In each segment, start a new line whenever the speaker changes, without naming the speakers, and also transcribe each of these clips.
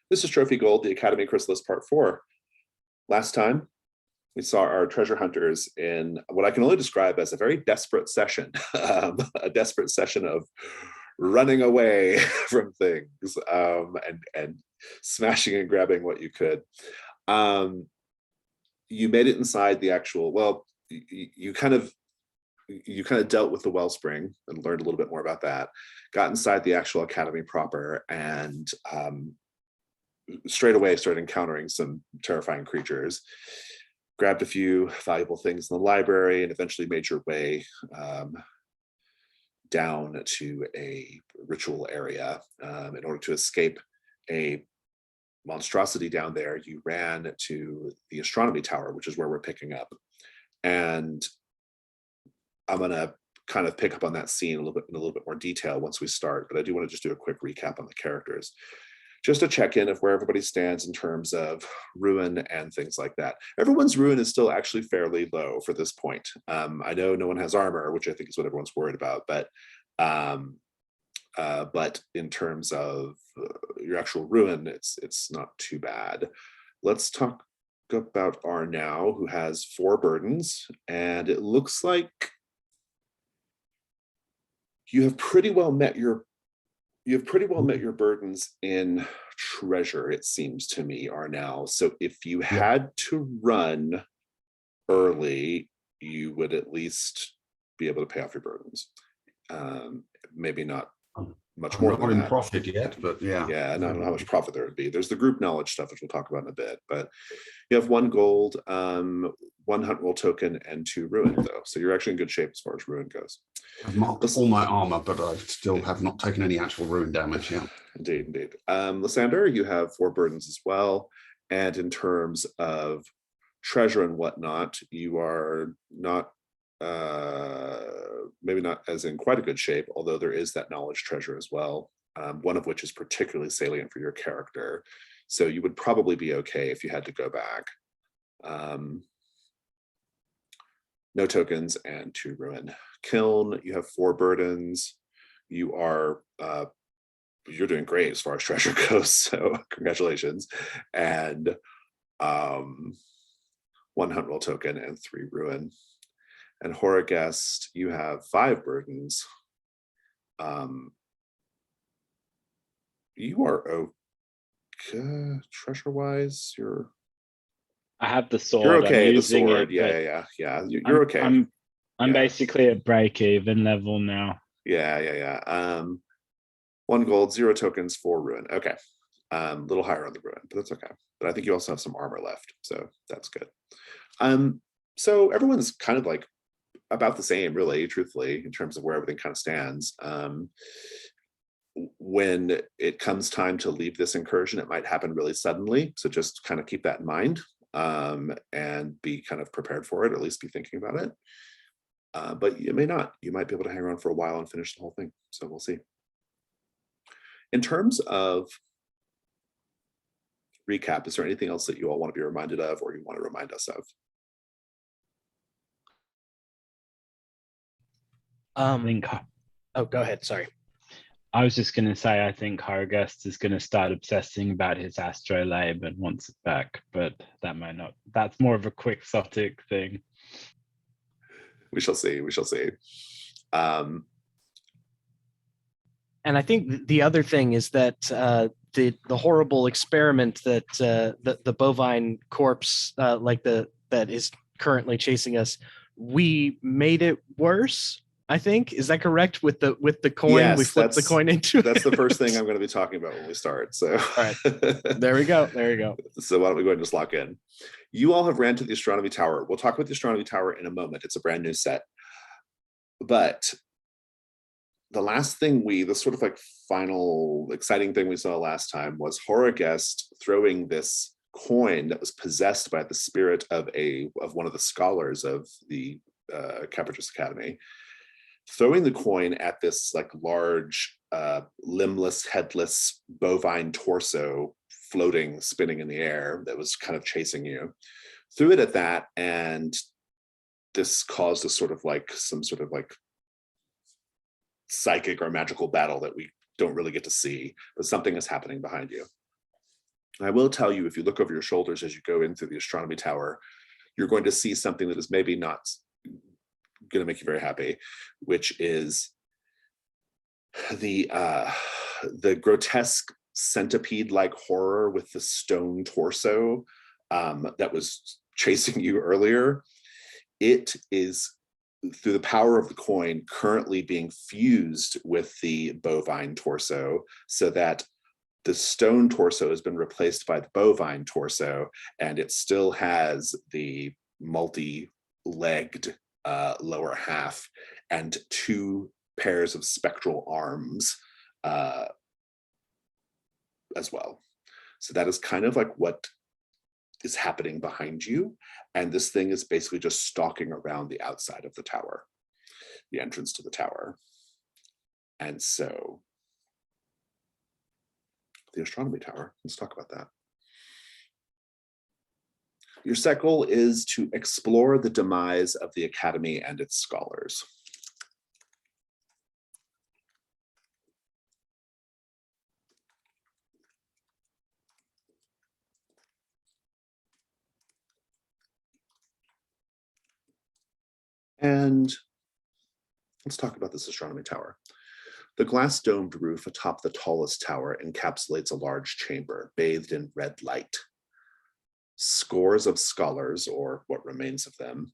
This is Trophy Gold, the Acadmey Chrysalis Part 4. Last time, we saw our treasure hunters in what I can only describe as a very desperate session, a desperate session of running away from things and smashing and grabbing what you could. You made it inside the actual, well, you kind of dealt with the wellspring and learned a little bit more about that, got inside the actual academy proper, and straight away started encountering some terrifying creatures, grabbed a few valuable things in the library, and eventually made your way down to a ritual area. In order to escape a monstrosity down there, you ran to the Astronomy Tower, which is where we're picking up. And I'm going to kind of pick up on that scene in a little bit more detail once we start, but I do want to just do a quick recap on the characters, just to check in of where everybody stands in terms of ruin and things like that. Everyone's ruin is still actually fairly low for this point. I know no one has armor, which I think is what everyone's worried about, but in terms of your actual ruin, it's not too bad. Let's talk about R now, who has 4 burdens, and it looks like you have pretty well met your burdens in treasure, it seems to me, are now. So if you had to run early, you would at least be able to pay off your burdens. Maybe not much more than
in
that.
profit yet, but yeah.
Yeah, and I don't know how much profit there would be. There's the group knowledge stuff, which we'll talk about in a bit, but you have 1 gold, 1 hunt roll token, and 2 ruin, though. So you're actually in good shape as far as ruin goes.
I've marked all my armor, but I still have not taken any actual ruin damage yet.
Indeed. Lysander, you have 4 burdens as well. And in terms of treasure and whatnot, you are not, maybe not as in quite a good shape, although there is that knowledge treasure as well, one of which is particularly salient for your character. So you would probably be okay if you had to go back. No tokens and 2 ruin. Kiln, you have 4 burdens. You are you're doing great as far as treasure goes, so congratulations. And 1 hunt roll token and 3 ruin. And Horagest, you have 5 burdens. You are okay treasure-wise.
I have the sword.
You're okay.
I'm
the sword.
it,
Yeah. You're okay.
I'm basically at break-even level now.
Yeah. 1 gold, 0 tokens, 4 ruin. Okay. A little higher on the ruin, but that's okay. But I think you also have some armor left, so that's good. So everyone's kind of like about the same, really, truthfully, in terms of where everything kind of stands. When it comes time to leave this incursion, it might happen really suddenly, so just kind of keep that in mind, and be kind of prepared for it, or at least be thinking about it. But you may not. You might be able to hang around for a while and finish the whole thing, so we'll see. In terms of recap, is there anything else that you all want to be reminded of, or you want to remind us of?
Oh, go ahead. Sorry.
I was just going to say, I think Horagest is going to start obsessing about his astrolabe and wants it back, but that might not. That's more of a quixotic thing.
We shall see.
And I think the other thing is that the horrible experiment that the bovine corpse, that is currently chasing us, we made it worse. I think, is that correct? With the coin, yes, we flipped the coin into it.
That's the first thing I'm going to be talking about when we start. So,
all right, there we go.
So why don't we go ahead and just lock in? You all have ran to the Astronomy Tower. We'll talk about the Astronomy Tower in a moment. It's a brand new set, but the last thing the sort of like final exciting thing we saw last time was Horagest throwing this coin that was possessed by the spirit of one of the scholars of the Caprighes Academy, throwing the coin at this like large limbless, headless bovine torso floating, spinning in the air that was kind of chasing you. Threw it at that, and this caused some sort of psychic or magical battle that we don't really get to see, but something is happening behind you. I will tell you, if you look over your shoulders as you go into the astronomy tower, you're going to see something that is maybe not going to make you very happy, which is the grotesque centipede-like horror with the stone torso that was chasing you earlier. It is, through the power of the coin, currently being fused with the bovine torso, so that the stone torso has been replaced by the bovine torso, and it still has the multi-legged lower half and 2 pairs of spectral arms as well. So that is kind of like what is happening behind you. And this thing is basically just stalking around the outside of the tower, the entrance to the tower. And so the astronomy tower, let's talk about that. Your set goal is to explore the demise of the Academy and its scholars. And let's talk about this astronomy tower. The glass domed roof atop the tallest tower encapsulates a large chamber bathed in red light. Scores of scholars, or what remains of them,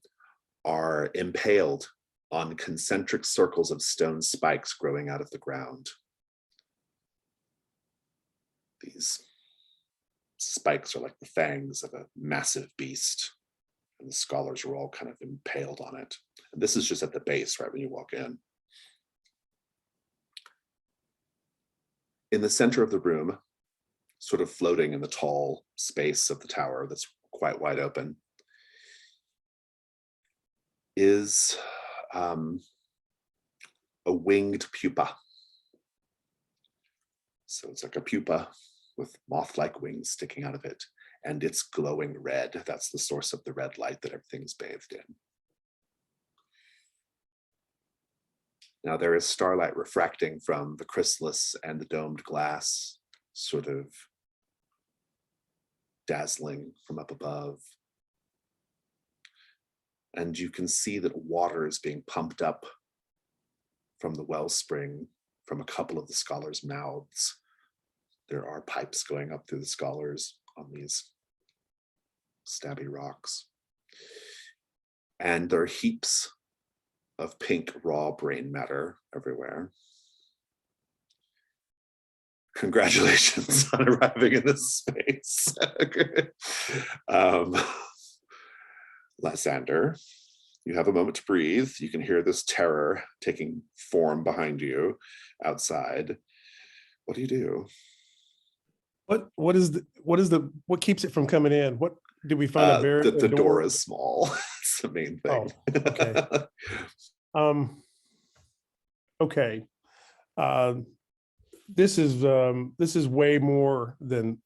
are impaled on concentric circles of stone spikes growing out of the ground. These spikes are like the fangs of a massive beast, and the scholars are all kind of impaled on it. And this is just at the base, right when you walk in. In the center of the room, sort of floating in the tall space of the tower that's quite wide open, is a winged pupa. So it's like a pupa with moth-like wings sticking out of it, and it's glowing red. That's the source of the red light that everything's bathed in. Now there is starlight refracting from the chrysalis and the domed glass, sort of dazzling from up above. And you can see that water is being pumped up from the wellspring from a couple of the scholars' mouths. There are pipes going up through the scholars on these stabby rocks. And there are heaps of pink raw brain matter everywhere. Congratulations on arriving in this space. Lysander, you have a moment to breathe. You can hear this terror taking form behind you outside. What do you do?
What keeps it from coming in? What did we find a barrier?
The door is small. It's the main thing.
Oh, okay. Okay. This is way more than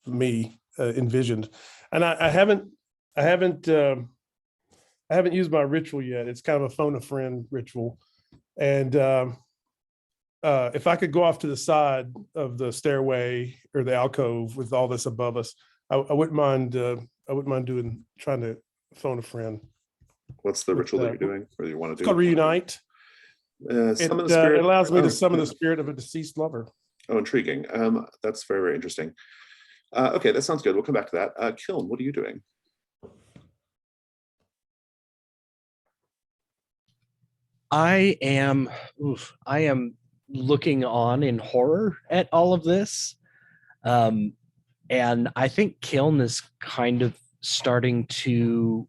me envisioned, and I haven't used my ritual yet. It's kind of a phone a friend ritual, and if I could go off to the side of the stairway or the alcove with all this above us, I wouldn't mind trying to phone a friend.
What's the ritual that you're doing, or you want to do?
It's called Reunite. It allows me to summon the spirit of a deceased lover.
Oh, intriguing. That's very, very interesting. Okay, that sounds good. We'll come back to that. Kiln, what are you doing?
I am looking on in horror at all of this. And I think Kiln is kind of starting to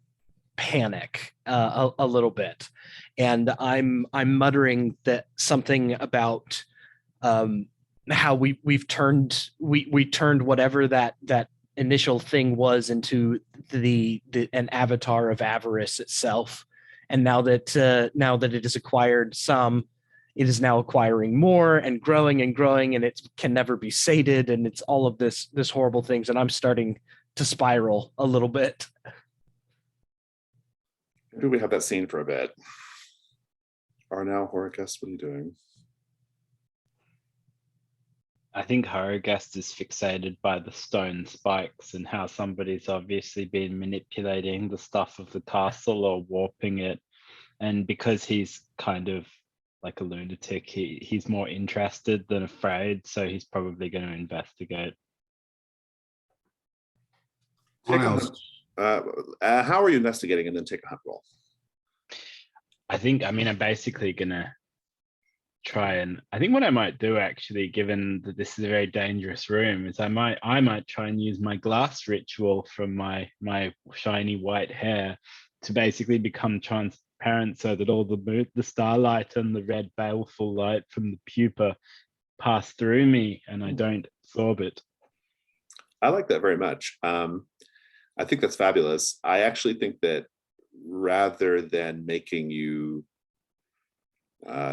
panic a little bit. And I'm muttering that something about how we turned whatever that initial thing was into an avatar of avarice itself. And now that it has acquired some, it is now acquiring more and growing, and it can never be sated, and it's all of this horrible things. And I'm starting to spiral a little bit.
Maybe we have that scene for a bit. Arnau, Horicus, what are you doing?
I think Horrorgast is fixated by the stone spikes and how somebody's obviously been manipulating the stuff of the castle or warping it. And because he's kind of like a lunatic, he's more interested than afraid, so he's probably going to investigate.
Take a
Miles,
hunt. How are you investigating, and then take a hunt roll?
I mean, I'm basically gonna try and I think what I might do actually, given that this is a very dangerous room, is I might try and use my glass ritual from my shiny white hair to basically become transparent so that all the starlight and the red baleful light from the pupa pass through me and I don't absorb it.
I like that very much. I think that's fabulous. I actually think that rather than making you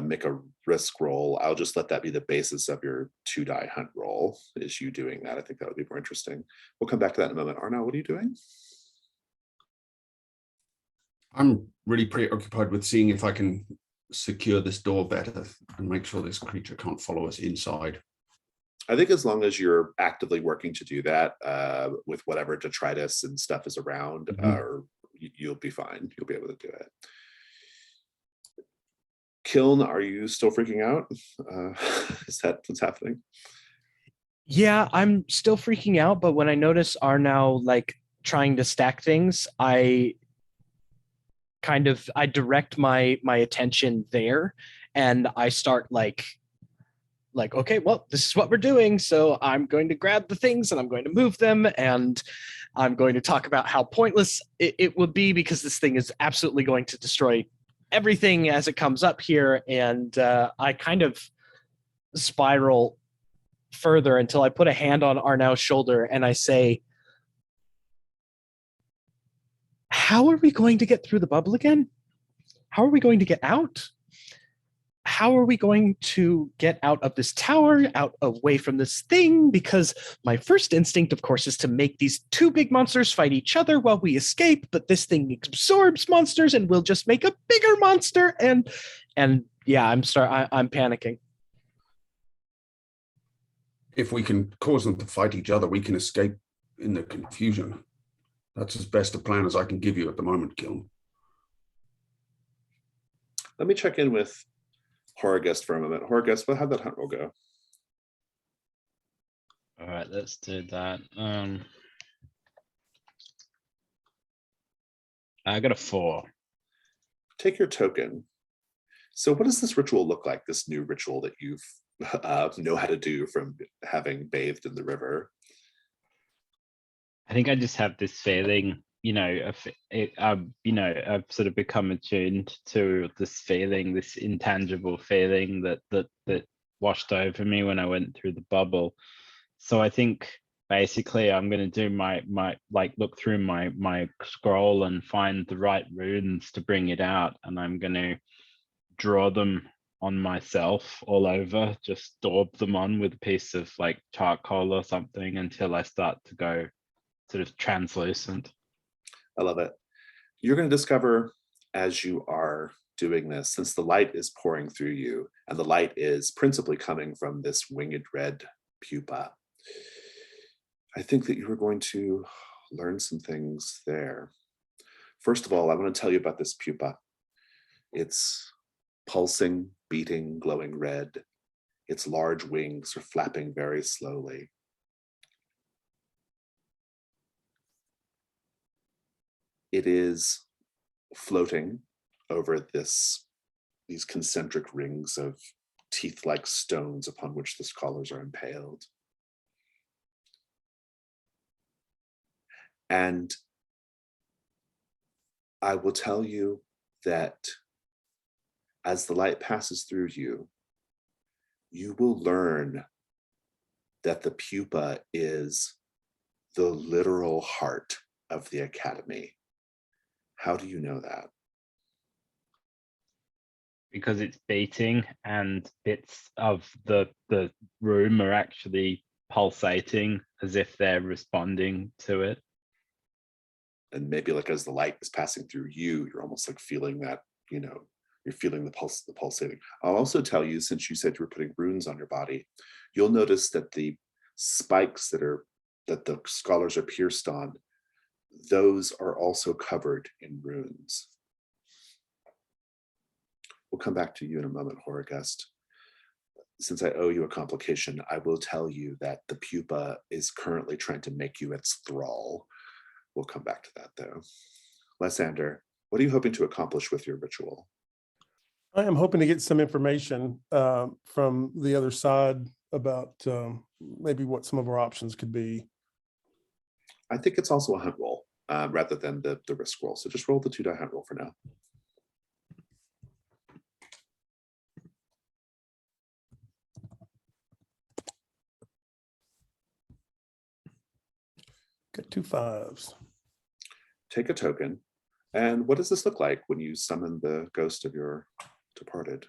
make a risk roll, I'll just let that be the basis of your 2-die hunt roll, is you doing that. I think that would be more interesting. We'll come back to that in a moment. Arnaud, what are you doing?
I'm really preoccupied with seeing if I can secure this door better and make sure this creature can't follow us inside.
I think as long as you're actively working to do that with whatever detritus and stuff is around, you'll be fine. You'll be able to do it. Kiln, are you still freaking out? Is that what's happening?
Yeah, I'm still freaking out, but when I notice are now like trying to stack things, I direct my attention there, and I start like okay, well, this is what we're doing, so I'm going to grab the things and I'm going to move them, and I'm going to talk about how pointless it would be because this thing is absolutely going to destroy everything as it comes up here. And I kind of spiral further until I put a hand on Arnaud's shoulder and I say, how are we going to get through the bubble again? How are we going to get out? How are we going to get out of this tower, out away from this thing? Because my first instinct, of course, is to make these two big monsters fight each other while we escape, but this thing absorbs monsters and we'll just make a bigger monster. And yeah, I'm panicking.
If we can cause them to fight each other, we can escape in the confusion. That's as best a plan as I can give you at the moment, Kiln.
Let me check in with Horrorgast for a moment. Horrorgast, how'd that hunt roll go?
All right, let's do that. I got a 4.
Take your token. So what does this ritual look like, this new ritual that you've know how to do from having bathed in the river?
I think I just have this feeling, I've sort of become attuned to this feeling, this intangible feeling that washed over me when I went through the bubble. So I think basically I'm going to do my look through my scroll and find the right runes to bring it out, and I'm going to draw them on myself all over, just daub them on with a piece of like charcoal or something until I start to go sort of translucent.
I love it. You're going to discover as you are doing this, since the light is pouring through you, and the light is principally coming from this winged red pupa, I think that you are going to learn some things there. First of all, I want to tell you about this pupa. It's pulsing, beating, glowing red. Its large wings are flapping very slowly. It is floating over these concentric rings of teeth-like stones upon which the scholars are impaled. And I will tell you that as the light passes through you, you will learn that the pupa is the literal heart of the Academy. How do you know that?
Because it's beating and bits of the room are actually pulsating as if they're responding to it.
And maybe like as the light is passing through you, you're almost like feeling that, you're feeling the pulsating. I'll also tell you, since you said you were putting runes on your body, you'll notice that the spikes that the scholars are pierced on, those are also covered in runes. We'll come back to you in a moment, Horagust. Since I owe you a complication, I will tell you that the pupa is currently trying to make you its thrall. We'll come back to that though. Lysander, what are you hoping to accomplish with your ritual?
I am hoping to get some information from the other side about maybe what some of our options could be.
I think it's also a hunt roll rather than the risk roll. So just roll the 2-die hunt roll for now.
Got 2 5s.
Take a token. And what does this look like when you summon the ghost of your departed?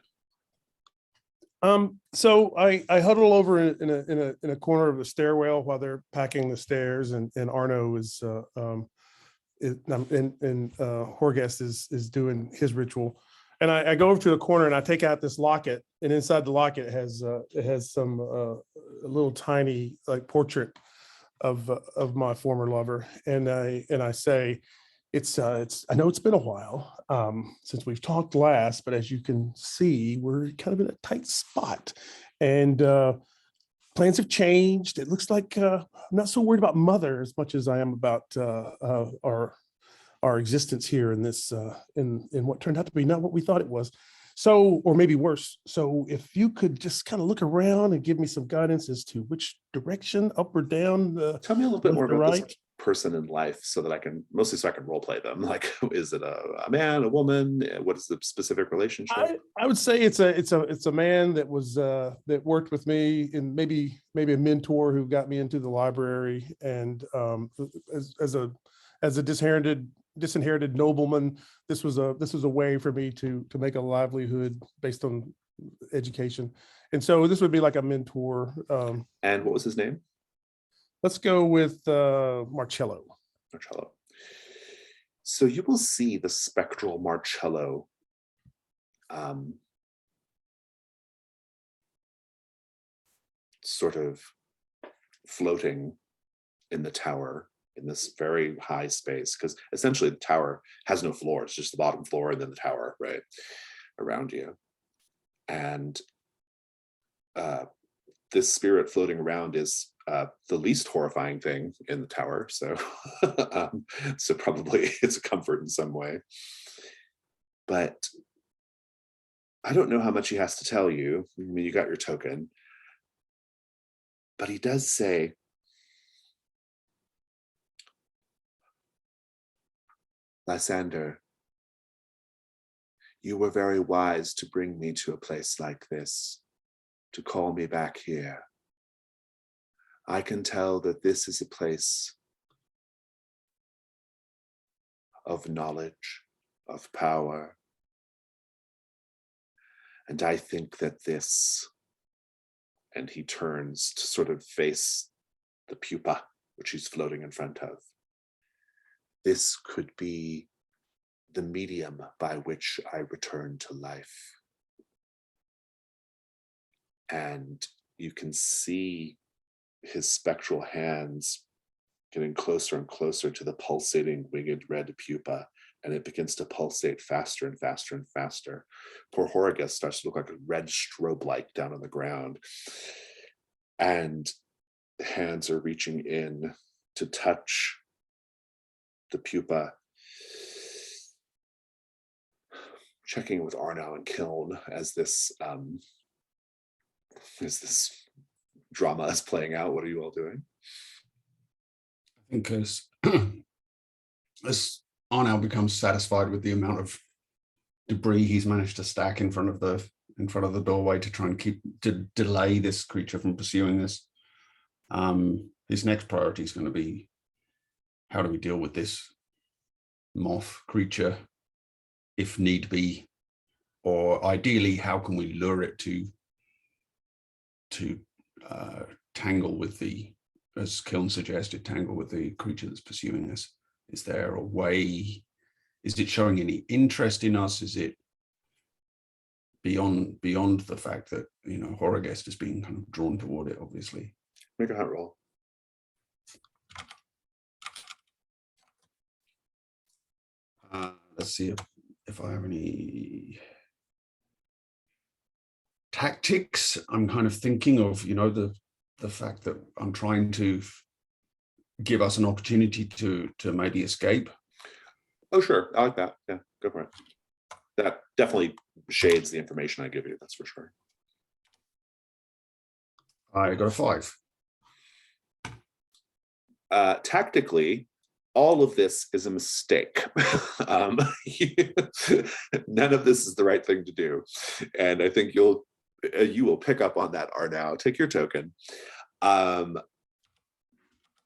So I huddle over in a corner of the stairwell while they're packing the stairs, and Arno is Horgast is doing his ritual, and I go over to the corner and I take out this locket, and inside the locket it has some a little tiny like portrait of my former lover, and I say, it's I know it's been a while since we've talked last, but as you can see, we're kind of in a tight spot, and plans have changed. It looks like I'm not so worried about Mother as much as I am about our existence here in this in what turned out to be not what we thought it was. So, or maybe worse. So if you could just kind of look around and give me some guidance as to which direction, up or down.
Tell me a little bit more
left or
about
right?
this person in life so that I can, mostly so I can role play them. Like, is it a man, a woman? What is the specific relationship?
I would say it's a man that was that worked with me, and maybe a mentor who got me into the library, and as a disinherited nobleman, this was a way for me to make a livelihood based on education, and so this would be like a mentor.
And what was his name?
Let's go with Marcelo.
Marcelo. So you will see the spectral Marcelo sort of floating in the tower in this very high space, because essentially the tower has no floor. It's just the bottom floor and then the tower right around you. And this spirit floating around is the least horrifying thing in the tower. So, so probably it's a comfort in some way. But I don't know how much he has to tell you. I mean, you got your token. But he does say, Lysander, you were very wise to bring me to a place like this, to call me back here. I can tell that this is a place of knowledge, of power. And I think that this, and he turns to sort of face the pupa, which he's floating in front of. This could be the medium by which I return to life. And you can see his spectral hands getting closer and closer to the pulsating winged red pupa, and it begins to pulsate faster and faster and faster. Poor Horagust starts to look like a red strobe light down on the ground. And hands are reaching in to touch the pupa, checking with Arno and Kiln as this drama is playing out. What are you all doing?
I think as Arno becomes satisfied with the amount of debris he's managed to stack in front of the doorway to try and delay this creature from pursuing us, his next priority is going to be, how do we deal with this moth creature if need be, or ideally how can we lure it to tangle with the, as Kiln suggested, tangle with the creature that's pursuing us. Is there a way? Is it showing any interest in us? Is it beyond the fact that, you know, Horrorguest is being kind of drawn toward it, obviously.
Make a hunt roll.
Let's see if I have any tactics. I'm kind of thinking of, you know, the fact that I'm trying to give us an opportunity to maybe escape.
Oh, sure. I like that. Yeah, go for it. That definitely shades the information I give you. That's for sure.
I got a 5.
Tactically, all of this is a mistake. None of this is the right thing to do. And I think you will pick up on that, Arnau. Take your token.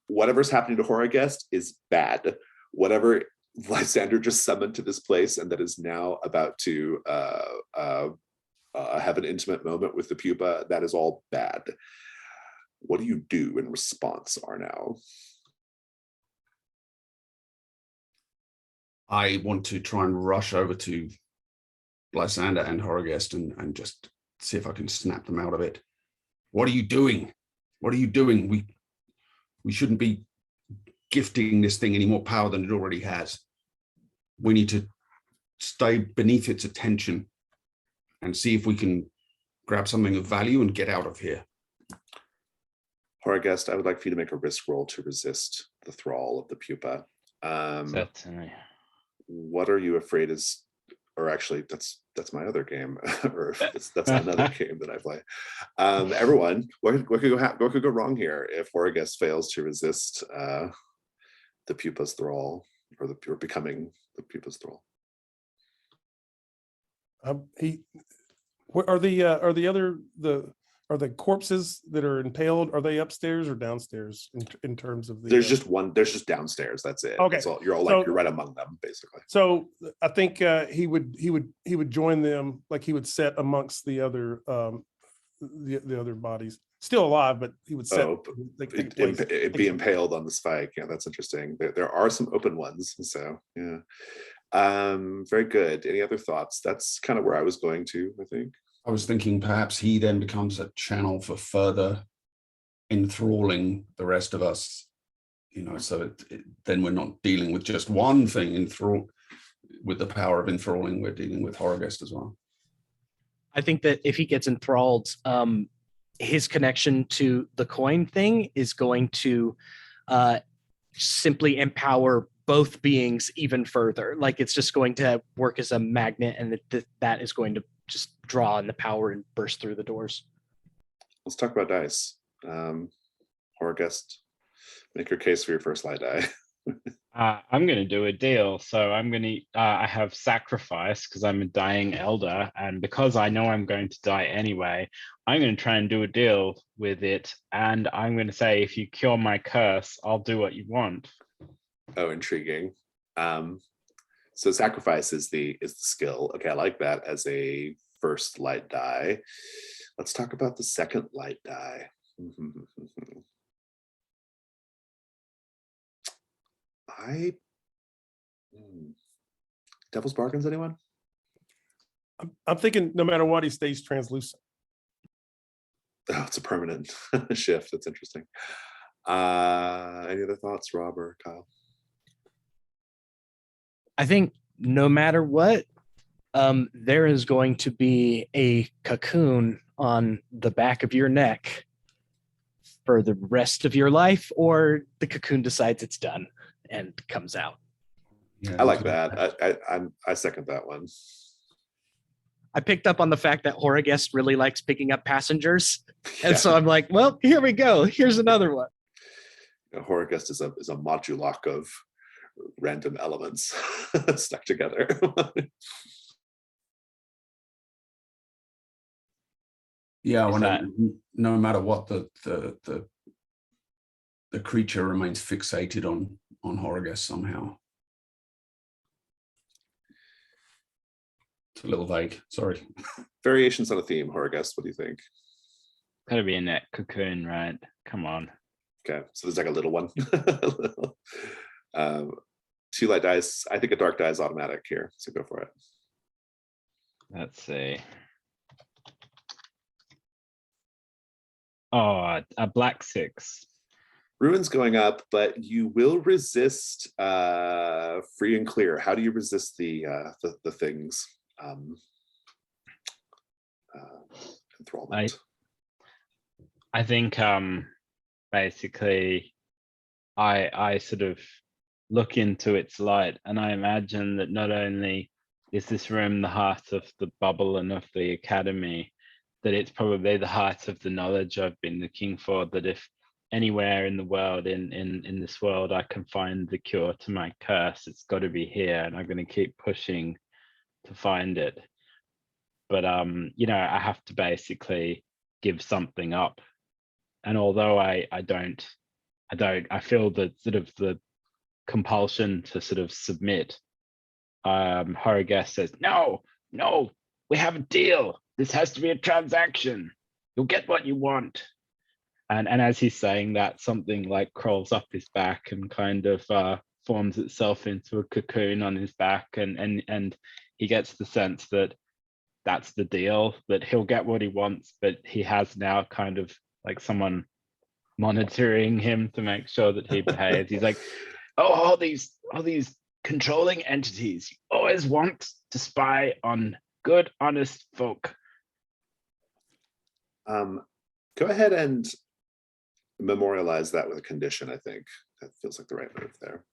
Whatever's happening to Horrorguest is bad. Whatever Lysander just summoned to this place and that is now about to have an intimate moment with the pupa, that is all bad. What do you do in response, Arnau?
I want to try and rush over to Lysander and Horrorguest and just see if I can snap them out of it. What are you doing? What are you doing? We shouldn't be gifting this thing any more power than it already has. We need to stay beneath its attention and see if we can grab something of value and get out of here.
Horrorguest, I would like for you to make a risk roll to resist the thrall of the pupa.
Certainly.
What are you afraid is, or actually that's my other game, or that's another game that I play. Everyone, what could go wrong here if Horrorguest fails to resist the pupa's thrall, or becoming the pupa's thrall?
Are the corpses that are impaled, are they upstairs or downstairs in terms of the?
There's just one. There's just downstairs. That's it.
Okay.
That's all. You're all like, you're right among them, basically.
So I think he would join them, like he would set amongst the other the other bodies, still alive, but he would set.
It'd be impaled on the spike. Yeah, that's interesting. There are some open ones, so yeah. Very good. Any other thoughts? That's kind of where I was going to, I think.
I was thinking perhaps he then becomes a channel for further enthralling the rest of us, you know, so then we're not dealing with just one thing with the power of enthralling, we're dealing with Horrorguest as well.
I think that if he gets enthralled, his connection to the coin thing is going to simply empower both beings even further. Like it's just going to work as a magnet, and that is going to just draw in the power and burst through the doors.
Let's talk about dice. Horrorguest, make your case for your first light die.
I'm going to do a deal. So I'm going to, I have sacrifice because I'm a dying elder. And because I know I'm going to die anyway, I'm going to try and do a deal with it. And I'm going to say, if you cure my curse, I'll do what you want.
Oh, intriguing. So sacrifice is the skill. Okay, I like that as a first light die. Let's talk about the second light die. Devil's Bargains, anyone?
I'm thinking no matter what, he stays translucent.
Oh, it's a permanent shift. That's interesting. Any other thoughts, Rob or Kyle?
I think no matter what, there is going to be a cocoon on the back of your neck for the rest of your life, or the cocoon decides it's done and comes out.
Yeah, I like that. I second that one.
I picked up on the fact that Horrorguest really likes picking up passengers, and so I'm like, well, here we go. Here's another one.
Horrorguest is a modulok of random elements stuck together.
Yeah, no matter what, the creature remains fixated on Horrorguest somehow. It's a little vague, sorry.
Variations on a theme, Horrorguest, what do you think?
Gotta be a net cocoon, right? Come on.
Okay, so there's like a little one. 2 light dice. I think a dark die is automatic here, so go for it.
Let's see. Oh, a black 6.
Ruin's going up, but you will resist free and clear. How do you resist the things? Enthrallment.
I think basically I sort of look into its light, and I imagine that not only is this room the heart of the bubble and of the academy, that it's probably the heart of the knowledge I've been looking for, that if anywhere in the world, in this world, I can find the cure to my curse, it's got to be here, and I'm going to keep pushing to find it. But you know, I have to basically give something up, and although I feel the sort of the compulsion to sort of submit. Horrorguest says, no, we have a deal. This has to be a transaction. You'll get what you want. And as he's saying that, something like crawls up his back and kind of forms itself into a cocoon on his back, and he gets the sense that that's the deal, that he'll get what he wants, but he has now kind of like someone monitoring him to make sure that he behaves. He's like, oh, all these controlling entities, you always want to spy on good, honest folk.
Go ahead and memorialize that with a condition. I think that feels like the right move there.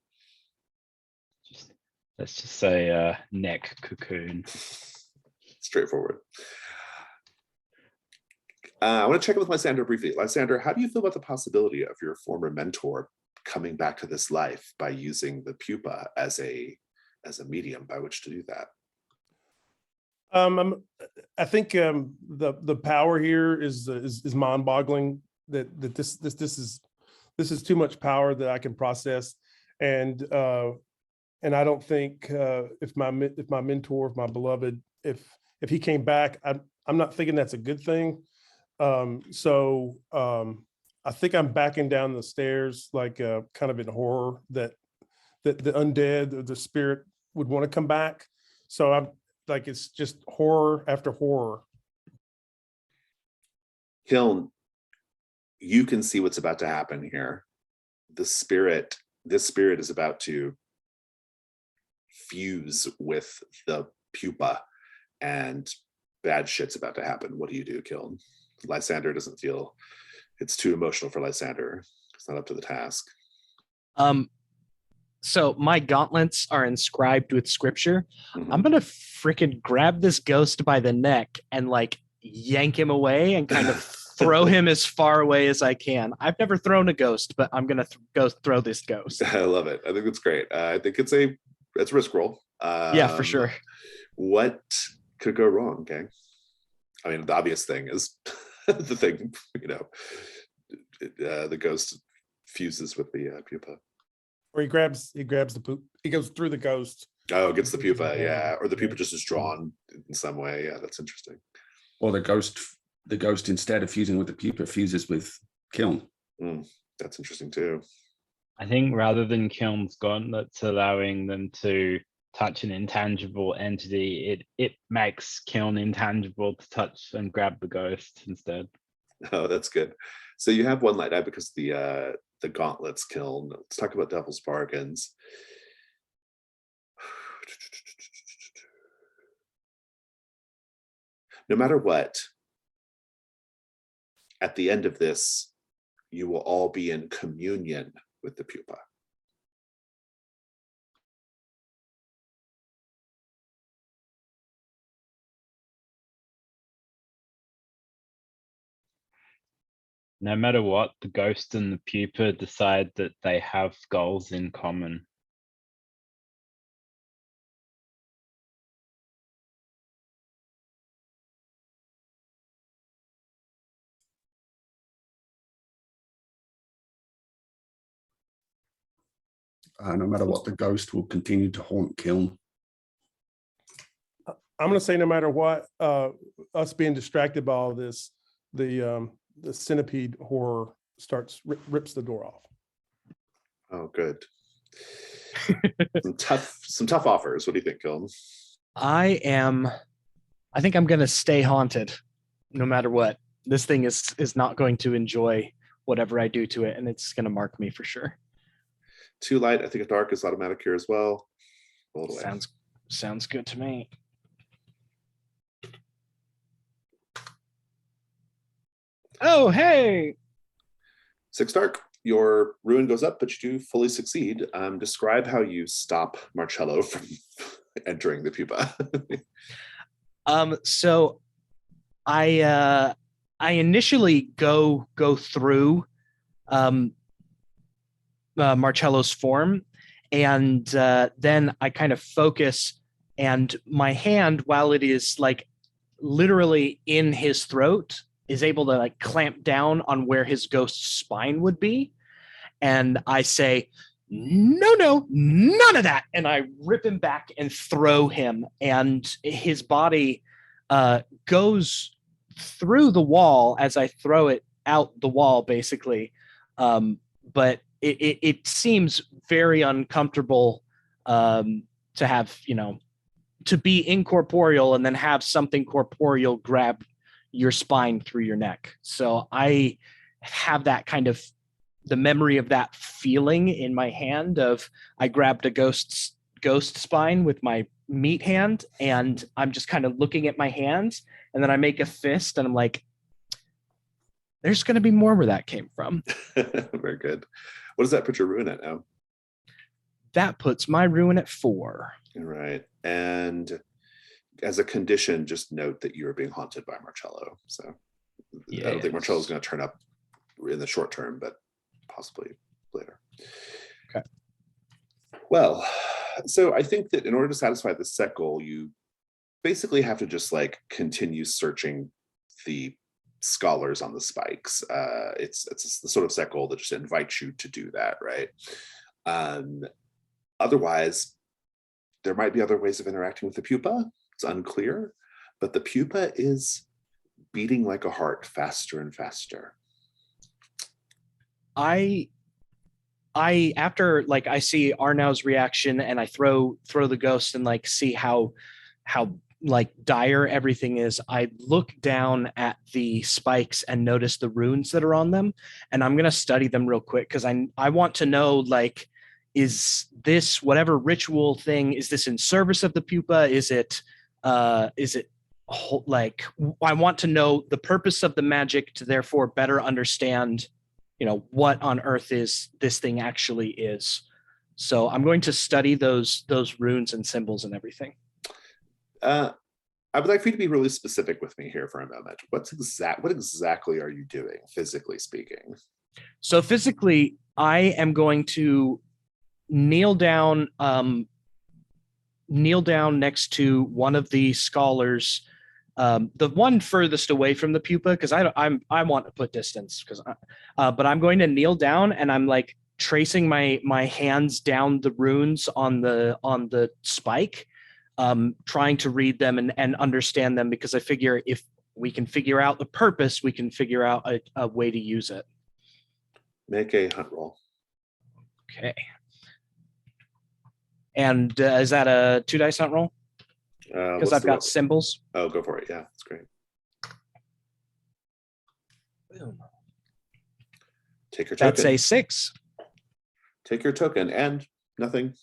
Let's just say neck cocoon.
Straightforward. I want to check in with Lysander briefly. Lysander, how do you feel about the possibility of your former mentor coming back to this life by using the pupa as a medium by which to do that?
I think the power here is mind-boggling. That this is too much power that I can process, and I don't think if my mentor, if my beloved, if he came back, I'm not thinking that's a good thing. So I think I'm backing down the stairs, like kind of in horror that the undead or the spirit would want to come back. So I'm like, it's just horror after horror.
Kiln, you can see what's about to happen here. This spirit is about to fuse with the pupa, and bad shit's about to happen. What do you do, Kiln? Lysander doesn't feel, it's too emotional for Lysander. It's not up to the task.
So my gauntlets are inscribed with scripture.
Mhm.
I'm gonna freaking grab this ghost by the neck and like yank him away and kind of throw him as far away as I can. I've never thrown a ghost, but I'm gonna go throw this ghost.
I love it. I think that's great. I think it's a risk roll.
Yeah, for sure.
What could go wrong, gang? I mean, the obvious thing is the thing, the ghost fuses with the pupa.
Or he grabs the poop. He goes through the ghost.
Oh, gets the pupa, yeah. Or the pupa just is drawn in some way. Yeah, that's interesting.
Or the ghost instead of fusing with the pupa fuses with Kiln.
That's interesting too.
I think rather than Kiln's gauntlets allowing them to touch an intangible entity, it makes Kiln intangible to touch and grab the ghost instead.
Oh, that's good. So you have one light eye because the gauntlets, Kiln. Let's talk about Devil's Bargains. No matter what, at the end of this, you will all be in communion with the pupa.
No matter what, the ghost and the pupa decide that they have goals in common.
No matter what, the ghost will continue to haunt Kiln.
I'm going to say no matter what, us being distracted by all this, the centipede horror rips the door off.
Oh, good. some tough offers. What do you think, Kiln?
I think I'm gonna stay haunted no matter what. This thing is not going to enjoy whatever I do to it, and it's going to mark me for sure.
2 light. I think a dark is automatic here as well. Roll it away.
Sounds good to me. Oh, hey.
6 dark. Your ruin goes up, but you do fully succeed. Describe how you stop Marcelo from entering the pupa.
So I initially go through Marcello's form, and then I kind of focus, and my hand, while it is like literally in his throat, is able to like clamp down on where his ghost spine would be. And I say, no, none of that. And I rip him back and throw him. And his body goes through the wall as I throw it out the wall, basically. But it seems very uncomfortable to have, to be incorporeal and then have something corporeal grab your spine through your neck. So I have that kind of the memory of that feeling in my hand of I grabbed a ghost spine with my meat hand, and I'm just kind of looking at my hands, and then I make a fist and I'm like, there's going to be more where that came from.
Very good. What does that put your ruin at now?
That puts my ruin at 4.
Right. And as a condition, just note that you are being haunted by Marcello. So I don't think Marcello's going to turn up in the short term, but possibly later.
Okay.
Well, so I think that in order to satisfy the set goal, you basically have to just like continue searching the scholars on the spikes. It's the sort of set goal that just invites you to do that, right? Otherwise, there might be other ways of interacting with the pupa. It's unclear, but the pupa is beating like a heart faster and faster.
I after like I see Arnau's reaction and I throw the ghost and like see how like dire everything is, I look down at the spikes and notice the runes that are on them, and I'm gonna study them real quick because I want to know, like, is this whatever ritual thing, is this in service of the pupa? Is it like, I want to know the purpose of the magic to therefore better understand what on earth is this thing actually is. So I'm going to study those runes and symbols and everything.
I would like for you to be really specific with me here for a moment. What exactly are you doing, physically speaking?
So physically, I am going to kneel down next to one of the scholars, the one furthest away from the pupa, because I want to put distance, but I'm going to kneel down and I'm like tracing my hands down the runes on the spike, trying to read them and understand them, because I figure if we can figure out the purpose, we can figure out a way to use it.
Make a hunt roll.
Okay. And is that a 2 dice hunt roll? Because I've got symbols.
Oh, go for it. Yeah, that's great.
Boom.
Take your token.
That's a 6.
Take your token, and nothing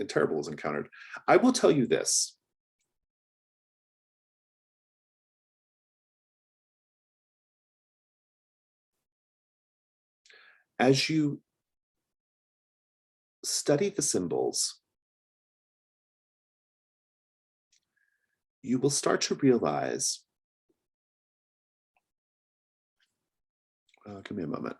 terrible is encountered. I will tell you this. As you study the symbols, you will start to realize, give me a moment.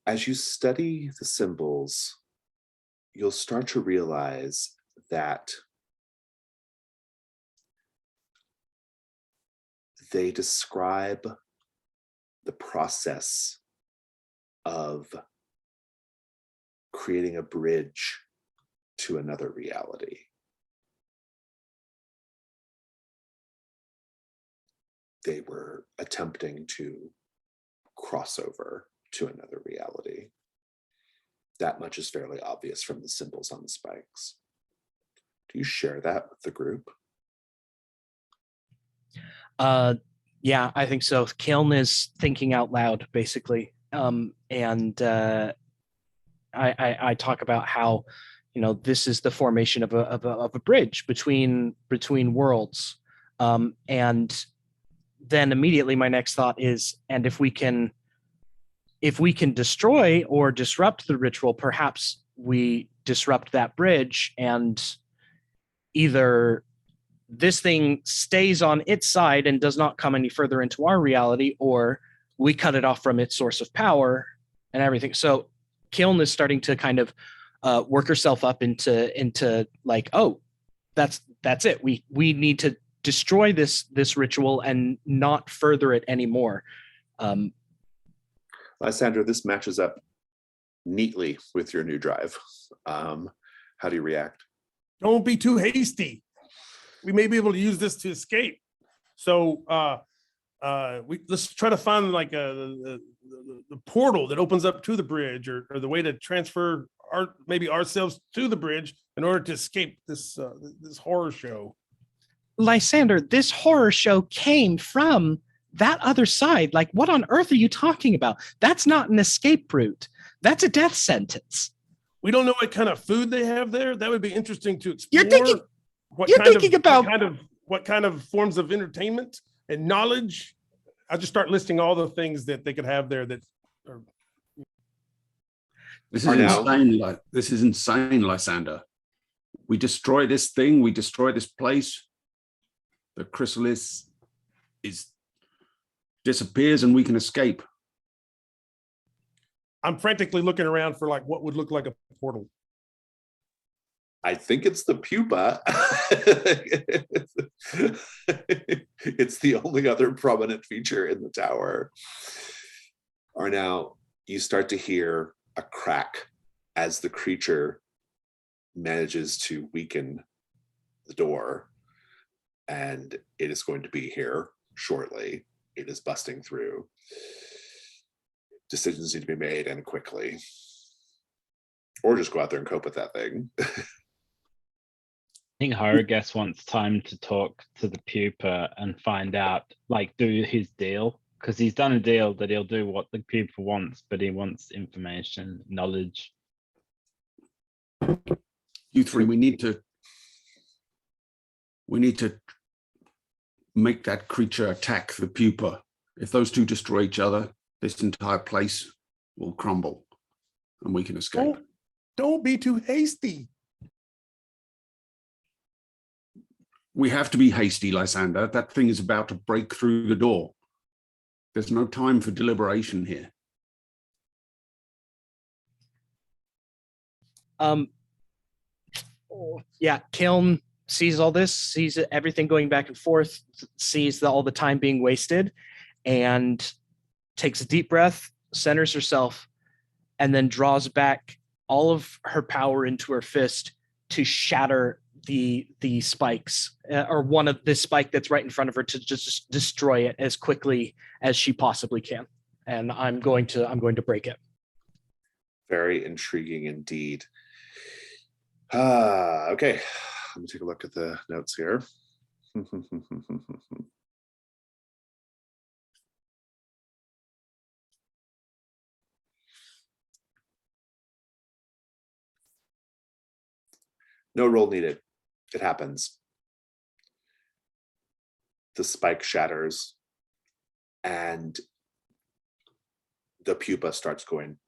As you study the symbols, you'll start to realize that they describe the process of creating a bridge to another reality. They were attempting to cross over to another reality. That much is fairly obvious from the symbols on the spikes. Do you share that with the group?
Yeah, I think so. Kiln is thinking out loud, basically. I talk about how, this is the formation of a bridge between worlds. And then immediately my next thought is, and if we can destroy or disrupt the ritual, perhaps we disrupt that bridge, and either this thing stays on its side and does not come any further into our reality, or we cut it off from its source of power and everything. So Kiln is starting to kind of work herself up into like, oh, that's it. We need to destroy this ritual and not further it anymore.
Lysandra, this matches up neatly with your new drive. How do you react?
Don't be too hasty. We may be able to use this to escape. So let's try to find like the portal that opens up to the bridge, or the way to transfer ourselves to the bridge in order to escape this horror show.
Lysander, this horror show came from that other side. Like, what on earth are you talking about? That's not an escape route. That's a death sentence.
We don't know what kind of food they have there. That would be interesting to explore. What kind of forms of entertainment and knowledge. I'll just start listing all the things that they could have there that are.
This is insane. This is insane, Lysander. We destroy this thing. We destroy this place. The chrysalis disappears, and we can escape.
I'm frantically looking around for like what would look like a portal.
I think it's the pupa. It's the only other prominent feature in the tower. Now you start to hear a crack as the creature manages to weaken the door, and it is going to be here shortly. It is busting through. Decisions need to be made, and quickly. Or just go out there and cope with that thing.
I think Horrorguest wants time to talk to the pupa and find out, like, do his deal. Because he's done a deal that he'll do what the pupa wants, but he wants information, knowledge.
You three, we need to make that creature attack the pupa. If those two destroy each other, this entire place will crumble and we can escape.
Don't be too hasty.
We have to be hasty, Lysander. That thing is about to break through the door. There's no time for deliberation here.
Yeah, Kiln sees all this, sees everything going back and forth, sees all the time being wasted, and takes a deep breath, centers herself, and then draws back all of her power into her fist to shatter the spikes, or one of the spike that's right in front of her, to just destroy it as quickly as she possibly can. And I'm going to break it.
Very intriguing indeed. Okay, let me take a look at the notes here. No roll needed. It happens. The spike shatters, and the pupa starts going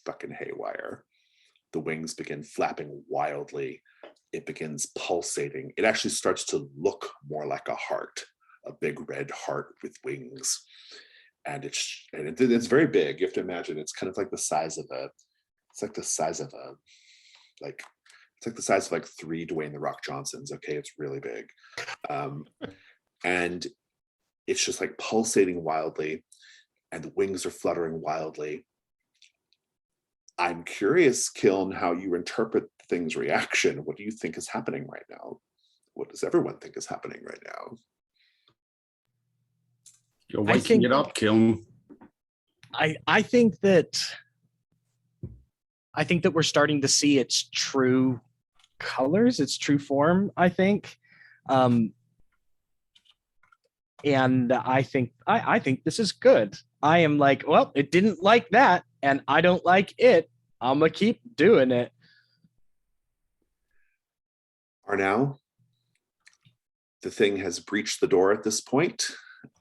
fucking haywire. The wings begin flapping wildly. It begins pulsating. It actually starts to look more like a heart, a big red heart with wings. And it's very big. You have to imagine it's kind of like the size of like 3 Dwayne The Rock Johnsons. Okay, it's really big. And it's just like pulsating wildly, and the wings are fluttering wildly. I'm curious, Kiln, how you interpret things reaction. What do you think is happening right now? What does everyone think is happening right now?
You're
I
waking
think-
it up, Kiln.
I think that we're starting to see its true colors, its true form, I think. And I think this is good. I am like, well, it didn't like that, and I don't like it. I'm gonna keep doing it.
Arnau, the thing has breached the door at this point,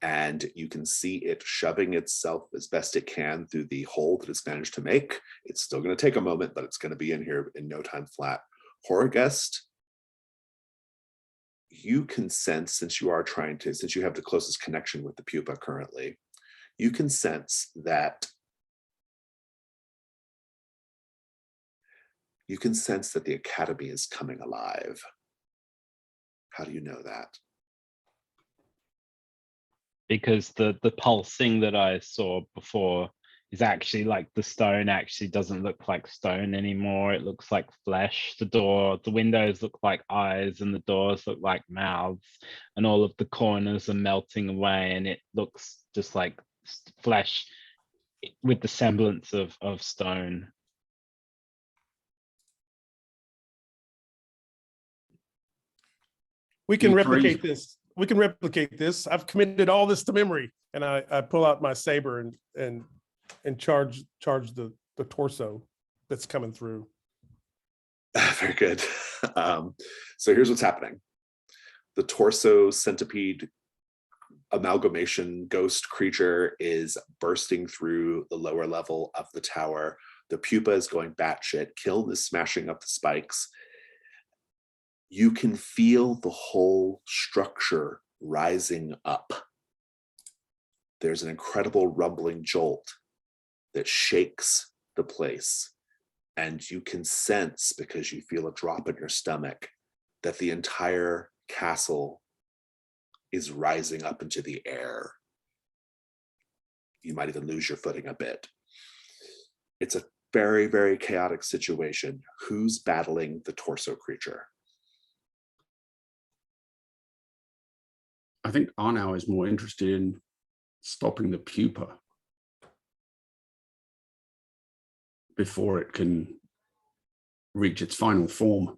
and you can see it shoving itself as best it can through the hole that it's managed to make. It's still going to take a moment, but it's going to be in here in no time flat. Horrorguest, you can sense, since you have the closest connection with the pupa currently, you can sense that the Academy is coming alive. How do you know that?
Because the pulsing that I saw before is actually like the stone actually doesn't look like stone anymore. It looks like flesh. The windows look like eyes, and the doors look like mouths, and all of the corners are melting away, and it looks just like flesh with the semblance of stone.
We can
You
replicate
agree?
this. We can replicate this. I've committed all this to memory, and I pull out my saber and charge the torso that's coming through.
Very good. So here's what's happening. The torso centipede amalgamation ghost creature is bursting through the lower level of the tower. The pupa is going batshit. Kiln is smashing up the spikes. You can feel the whole structure rising up. There's an incredible rumbling jolt that shakes the place. And you can sense, because you feel a drop in your stomach, that the entire castle is rising up into the air. You might even lose your footing a bit. It's a very, very chaotic situation. Who's battling the torso creature?
I think Arnau is more interested in stopping the pupa before it can reach its final form.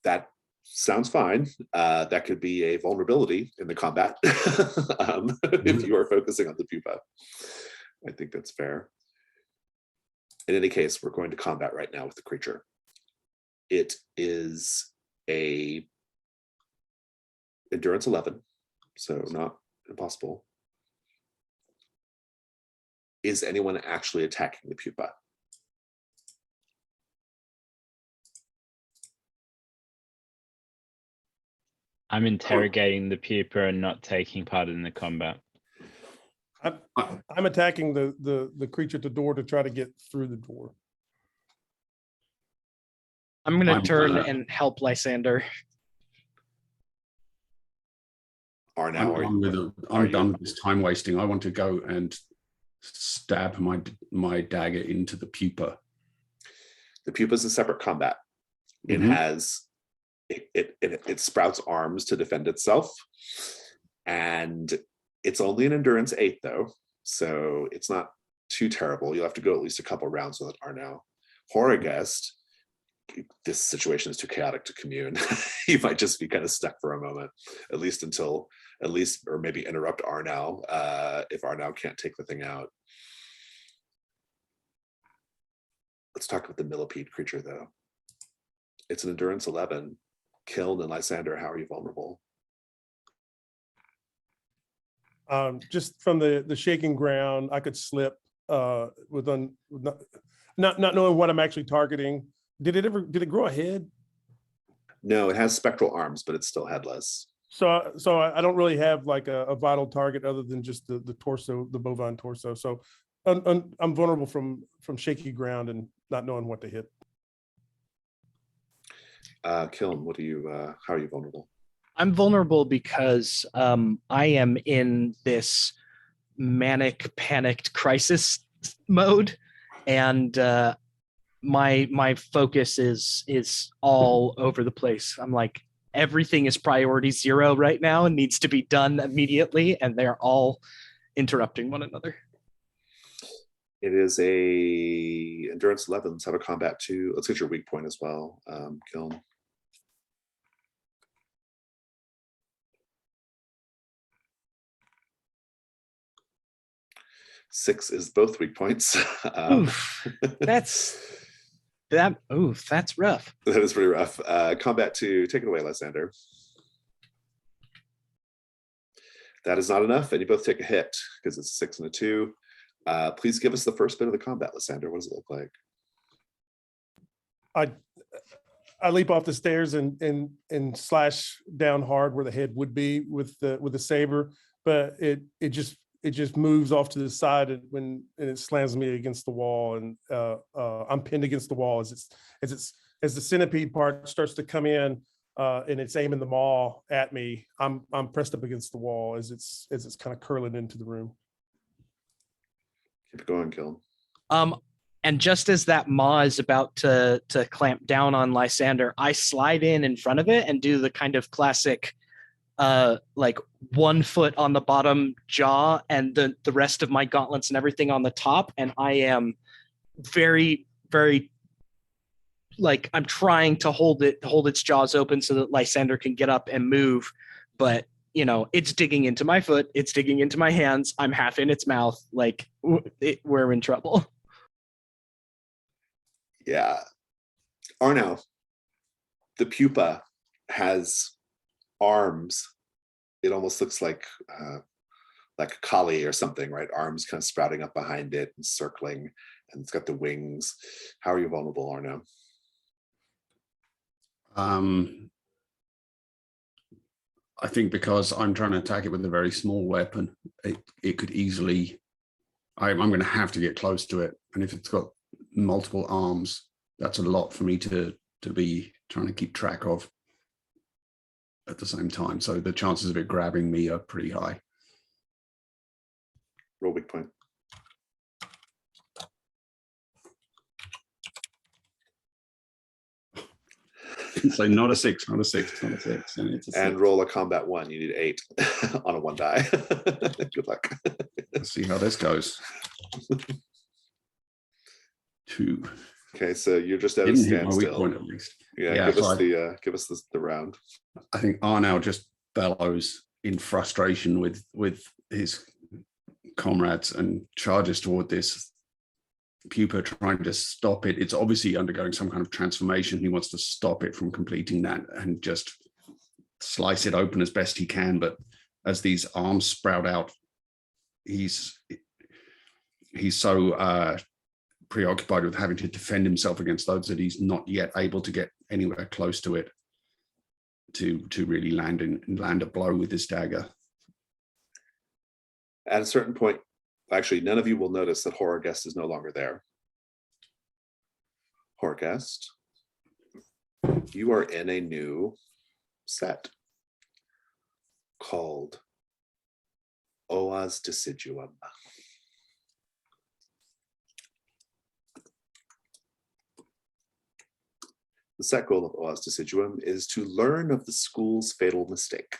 That sounds fine. That could be a vulnerability in the combat if you are focusing on the pupa. I think that's fair. In any case, we're going to combat right now with the creature. It is a endurance 11, so not impossible. Is anyone actually attacking the pupa?
I'm interrogating the pupa and not taking part in the combat.
I'm attacking the creature at the door to try to get through the door.
I'm gonna
I'm
turn
gonna-
and help Lysander.
Arnau,
I'm done with this time wasting. I want to go and stab my dagger into the pupa.
the pupa is a separate combat. It
Mhm.
has it sprouts arms to defend itself, and it's only an endurance 8 though, so it's not too terrible. You'll have to go at least a couple rounds with it. Arnau, Horrorguest, this situation is too chaotic to commune. You might just be kind of stuck for a moment, or maybe interrupt Arnau if Arnau can't take the thing out. Let's talk about the millipede creature though. It's an endurance 11. Kiln and Lysander, how are you vulnerable?
Just from the shaking ground, I could slip with not knowing what I'm actually targeting. Did it grow a head?
No, it has spectral arms, but it's still headless.
So I don't really have like a vital target other than just the torso, the bovine torso. So I'm vulnerable from shaky ground and not knowing what to hit.
Kiln, how are you vulnerable?
I'm vulnerable because I am in this manic panicked crisis mode, and my focus is all over the place. I'm like, everything is priority 0 right now and needs to be done immediately, and they're all interrupting one another.
It is a endurance 11. Let's have a combat 2. Let's get your weak point as well, Kiln. Six is both weak points.
Oof, that's rough.
That is pretty rough. Combat 2, take it away, Lysander. That is not enough, and you both take a hit because it's a 6 and a 2. Please give us the first bit of the combat, Lysander. What does it look like?
I leap off the stairs and slash down hard where the head would be with the saber, but it just moves off to the side and it slams me against the wall, and I'm pinned against the wall as the centipede part starts to come in, and it's aiming the maw at me. I'm pressed up against the wall as it's kind of curling into the room.
Keep it going, Kiln.
And just as that maw is about to clamp down on Lysander, I slide in front of it and do the kind of classic, like 1 foot on the bottom jaw and the rest of my gauntlets and everything on the top. And I am very, very, like, I'm trying to hold its jaws open so that Lysander can get up and move. But, you know, it's digging into my foot. It's digging into my hands. I'm half in its mouth. Like, we're in trouble.
Yeah. Arno, the pupa has arms. It almost looks like a collie or something, right? Arms kind of sprouting up behind it and circling, and it's got the wings. How are you vulnerable, Arno?
I think because I'm trying to attack it with a very small weapon, it could easily, I'm going to have to get close to it. And if it's got multiple arms, that's a lot for me to be trying to keep track of at the same time. So the chances of it grabbing me are pretty high.
Roll weak point.
So not a 6, not a 6, not a 6. And it's a 6.
And roll a combat 1. You need 8 on a 1 die. Good luck.
Let's see how this goes. 2.
Okay, so you're just at a
Didn't hit my weak
standstill.
point at least.
Yeah, give us the round.
I think Arnau just bellows in frustration with his comrades and charges toward this pupa, trying to stop it. It's obviously undergoing some kind of transformation. He wants to stop it from completing that and just slice it open as best he can. But as these arms sprout out, he's so preoccupied with having to defend himself against those that he's not yet able to get anywhere close to it to really land a blow with his dagger.
At a certain point, actually, none of you will notice that Horror Guest is no longer there. Horror Guest, you are in a new set called Oa's Deciduum. The set goal of Oa's Deciduum is to learn of the school's fatal mistake.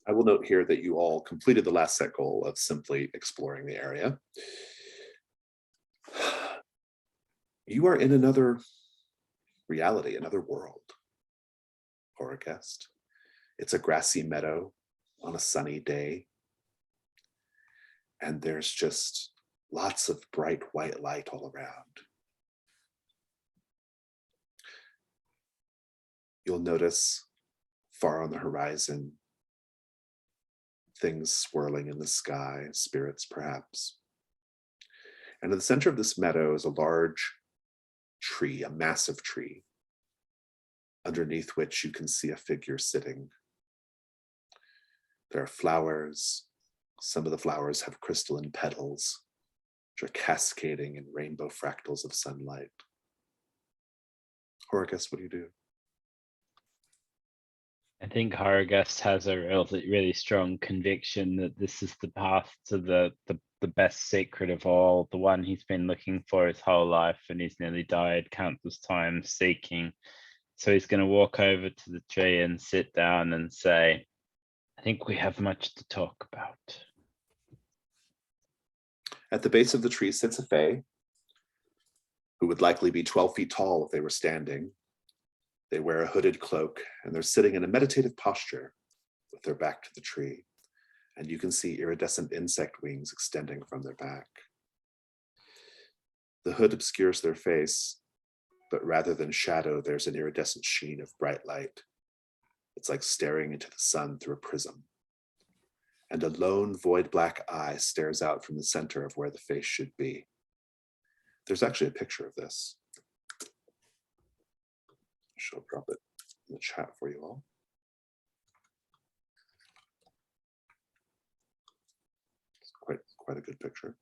I will note here that you all completed the last set goal of simply exploring the area. You are in another reality, another world, Horror Guest. It's a grassy meadow on a sunny day. And there's just lots of bright white light all around. You'll notice far on the horizon, things swirling in the sky, spirits perhaps. And in the center of this meadow is a large tree, a massive tree, underneath which you can see a figure sitting. There are flowers. Some of the flowers have crystalline petals, which are cascading in rainbow fractals of sunlight. Horror Guest, what do you do?
I think Horagast has a really strong conviction that this is the path to the best secret of all, the one he's been looking for his whole life, and he's nearly died countless times seeking. So he's going to walk over to the tree and sit down and say, I think we have much to talk about.
At the base of the tree sits a fae, who would likely be 12 feet tall if they were standing. They wear a hooded cloak, and they're sitting in a meditative posture with their back to the tree. And you can see iridescent insect wings extending from their back. The hood obscures their face, but rather than shadow, there's an iridescent sheen of bright light. It's like staring into the sun through a prism. And a lone void black eye stares out from the center of where the face should be. There's actually a picture of this. I'll drop it in the chat for you all. It's quite a good picture.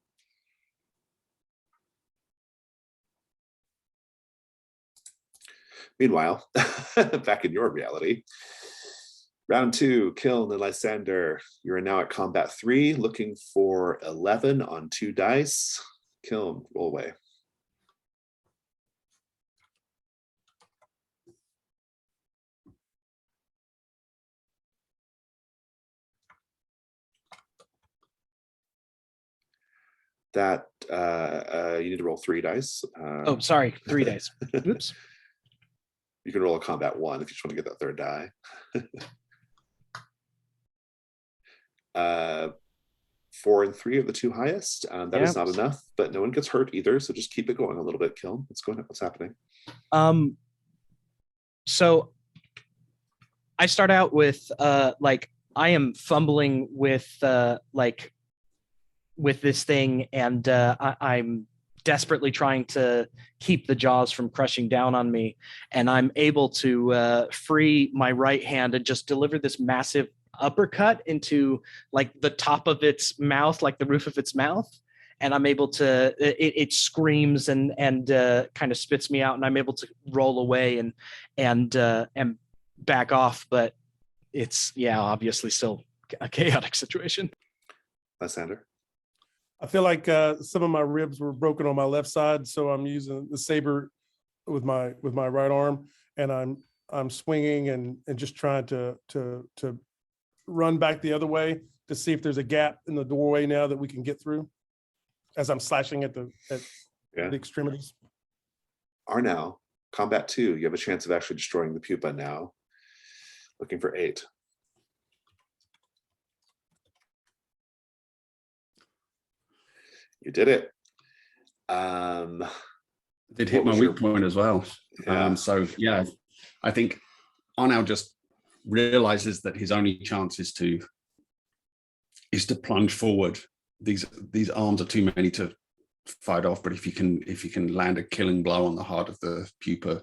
Meanwhile, back in your reality, round 2, Kiln and Lysander, you are now at combat 3, looking for 11 on 2 dice. Kiln, roll away. That you need to roll 3 dice.
Oh, sorry, 3 dice. Oops.
You can roll a combat 1 if you just want to get that 3rd die. 4 and 3 are the 2 highest. That is not enough, but no one gets hurt either. So just keep it going a little bit, Kiln. What's happening?
So I start out with like I am fumbling with with this thing, and I'm desperately trying to keep the jaws from crushing down on me, and I'm able to free my right hand and just deliver this massive uppercut into like the top of its mouth, like the roof of its mouth, and I'm able to it screams and kind of spits me out, and I'm able to roll away and back off, but it's obviously still a chaotic situation.
Lysander?
I feel like some of my ribs were broken on my left side, so I'm using the saber with my right arm, and I'm swinging and just trying to run back the other way to see if there's a gap in the doorway now that we can get through, as I'm slashing at the extremities.
Arnau, combat 2, you have a chance of actually destroying the pupa now. Looking for 8. You did it.
Did hit my weak point as well.
Yeah.
I think Arnau just realizes that his only chance is to plunge forward. These arms are too many to fight off, but if you can land a killing blow on the heart of the pupa,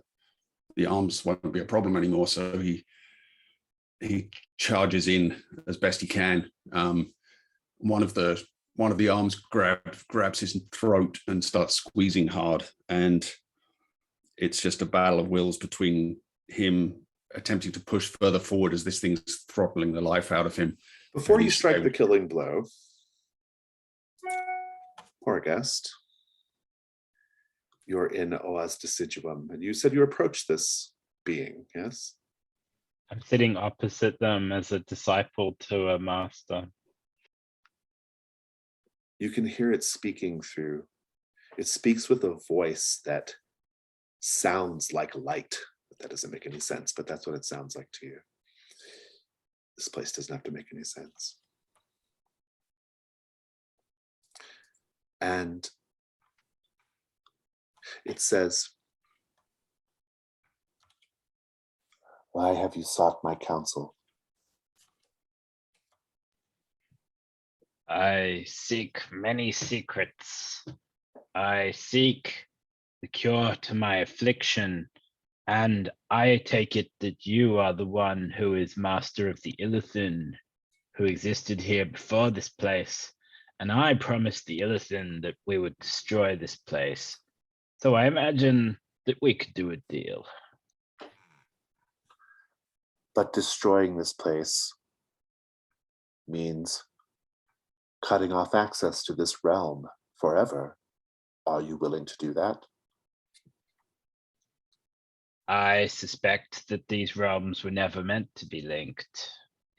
the arms won't be a problem anymore. So he charges in as best he can. One of the arms grabs his throat and starts squeezing hard, and it's just a battle of wills between him attempting to push further forward as this thing's throttling the life out of him.
Before you strike the killing blow, Horagast, you're in Oaz Deciduum, and you said you approached this being, yes?
I'm sitting opposite them as a disciple to a master.
You can hear it speaking through. It speaks with a voice that sounds like light. That doesn't make any sense, but that's what it sounds like to you. This place doesn't have to make any sense. And it says, "Why have you sought my counsel?"
I seek many secrets. I seek the cure to my affliction, and I take it that you are the one who is master of the Illithid, who existed here before this place, and I promised the Illithid that we would destroy this place. So I imagine that we could do a deal.
But destroying this place means cutting off access to this realm forever. Are you willing to do that?
I suspect that these realms were never meant to be linked.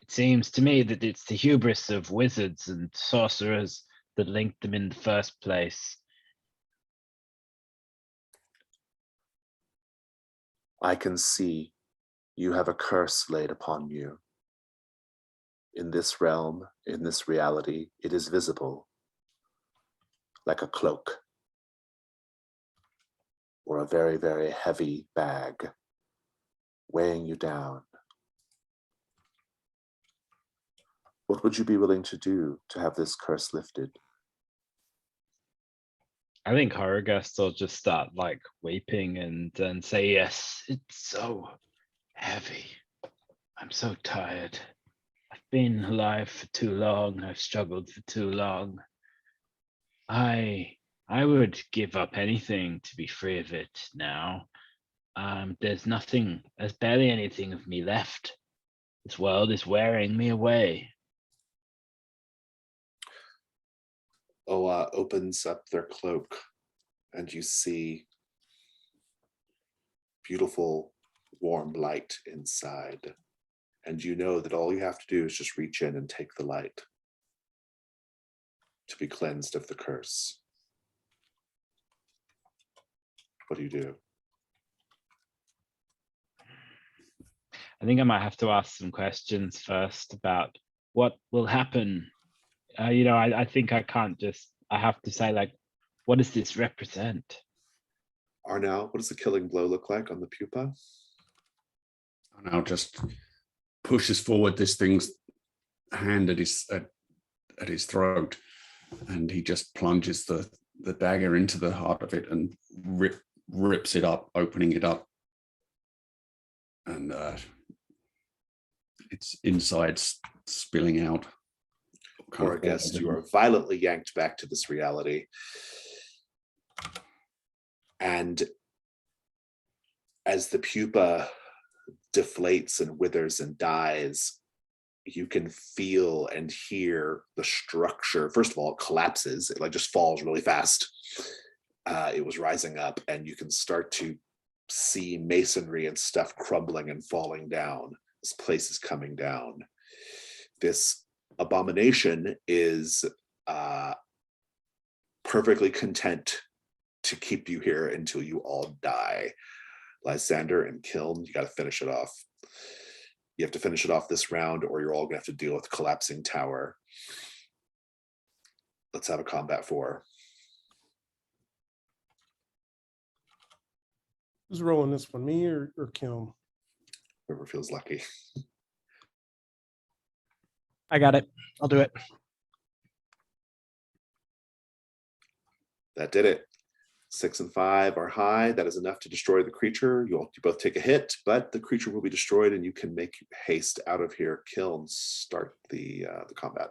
It seems to me that it's the hubris of wizards and sorcerers that linked them in the first place.
I can see you have a curse laid upon you. In this realm, in this reality, it is visible, like a cloak or a very, very heavy bag weighing you down. What would you be willing to do to have this curse lifted?
I think Horrorgust will just start like weeping and say, yes, it's so heavy. I'm so tired. I've been alive for too long. I've struggled for too long. I would give up anything to be free of it now. There's barely anything of me left. This world is wearing me away.
Oa opens up their cloak and you see beautiful, warm light inside. And you know that all you have to do is just reach in and take the light to be cleansed of the curse. What do you do?
I think I might have to ask some questions first about what will happen. I think I have to say, like, what does this represent?
Arnau, what does the killing blow look like on the pupa?
Arnau just pushes forward this thing's hand at his throat, and he just plunges the dagger into the heart of it and rips it up, opening it up, and its insides spilling out.
Or I guess you are violently yanked back to this reality. And as the pupa deflates and withers and dies, you can feel and hear the structure. First of all, it collapses. It like just falls really fast. It was rising up, and you can start to see masonry and stuff crumbling and falling down. This place is coming down. This abomination is perfectly content to keep you here until you all die. Lysander and Kiln, you got to finish it off. You have to finish it off this round, or you're all gonna have to deal with collapsing tower. Let's have a combat 4.
Who's rolling this one, me or Kiln?
Whoever feels lucky.
I got it. I'll do it.
That did it. 6 and 5 are high. That is enough to destroy the creature. You both take a hit, but the creature will be destroyed, and you can make haste out of here. Kiln, start the combat.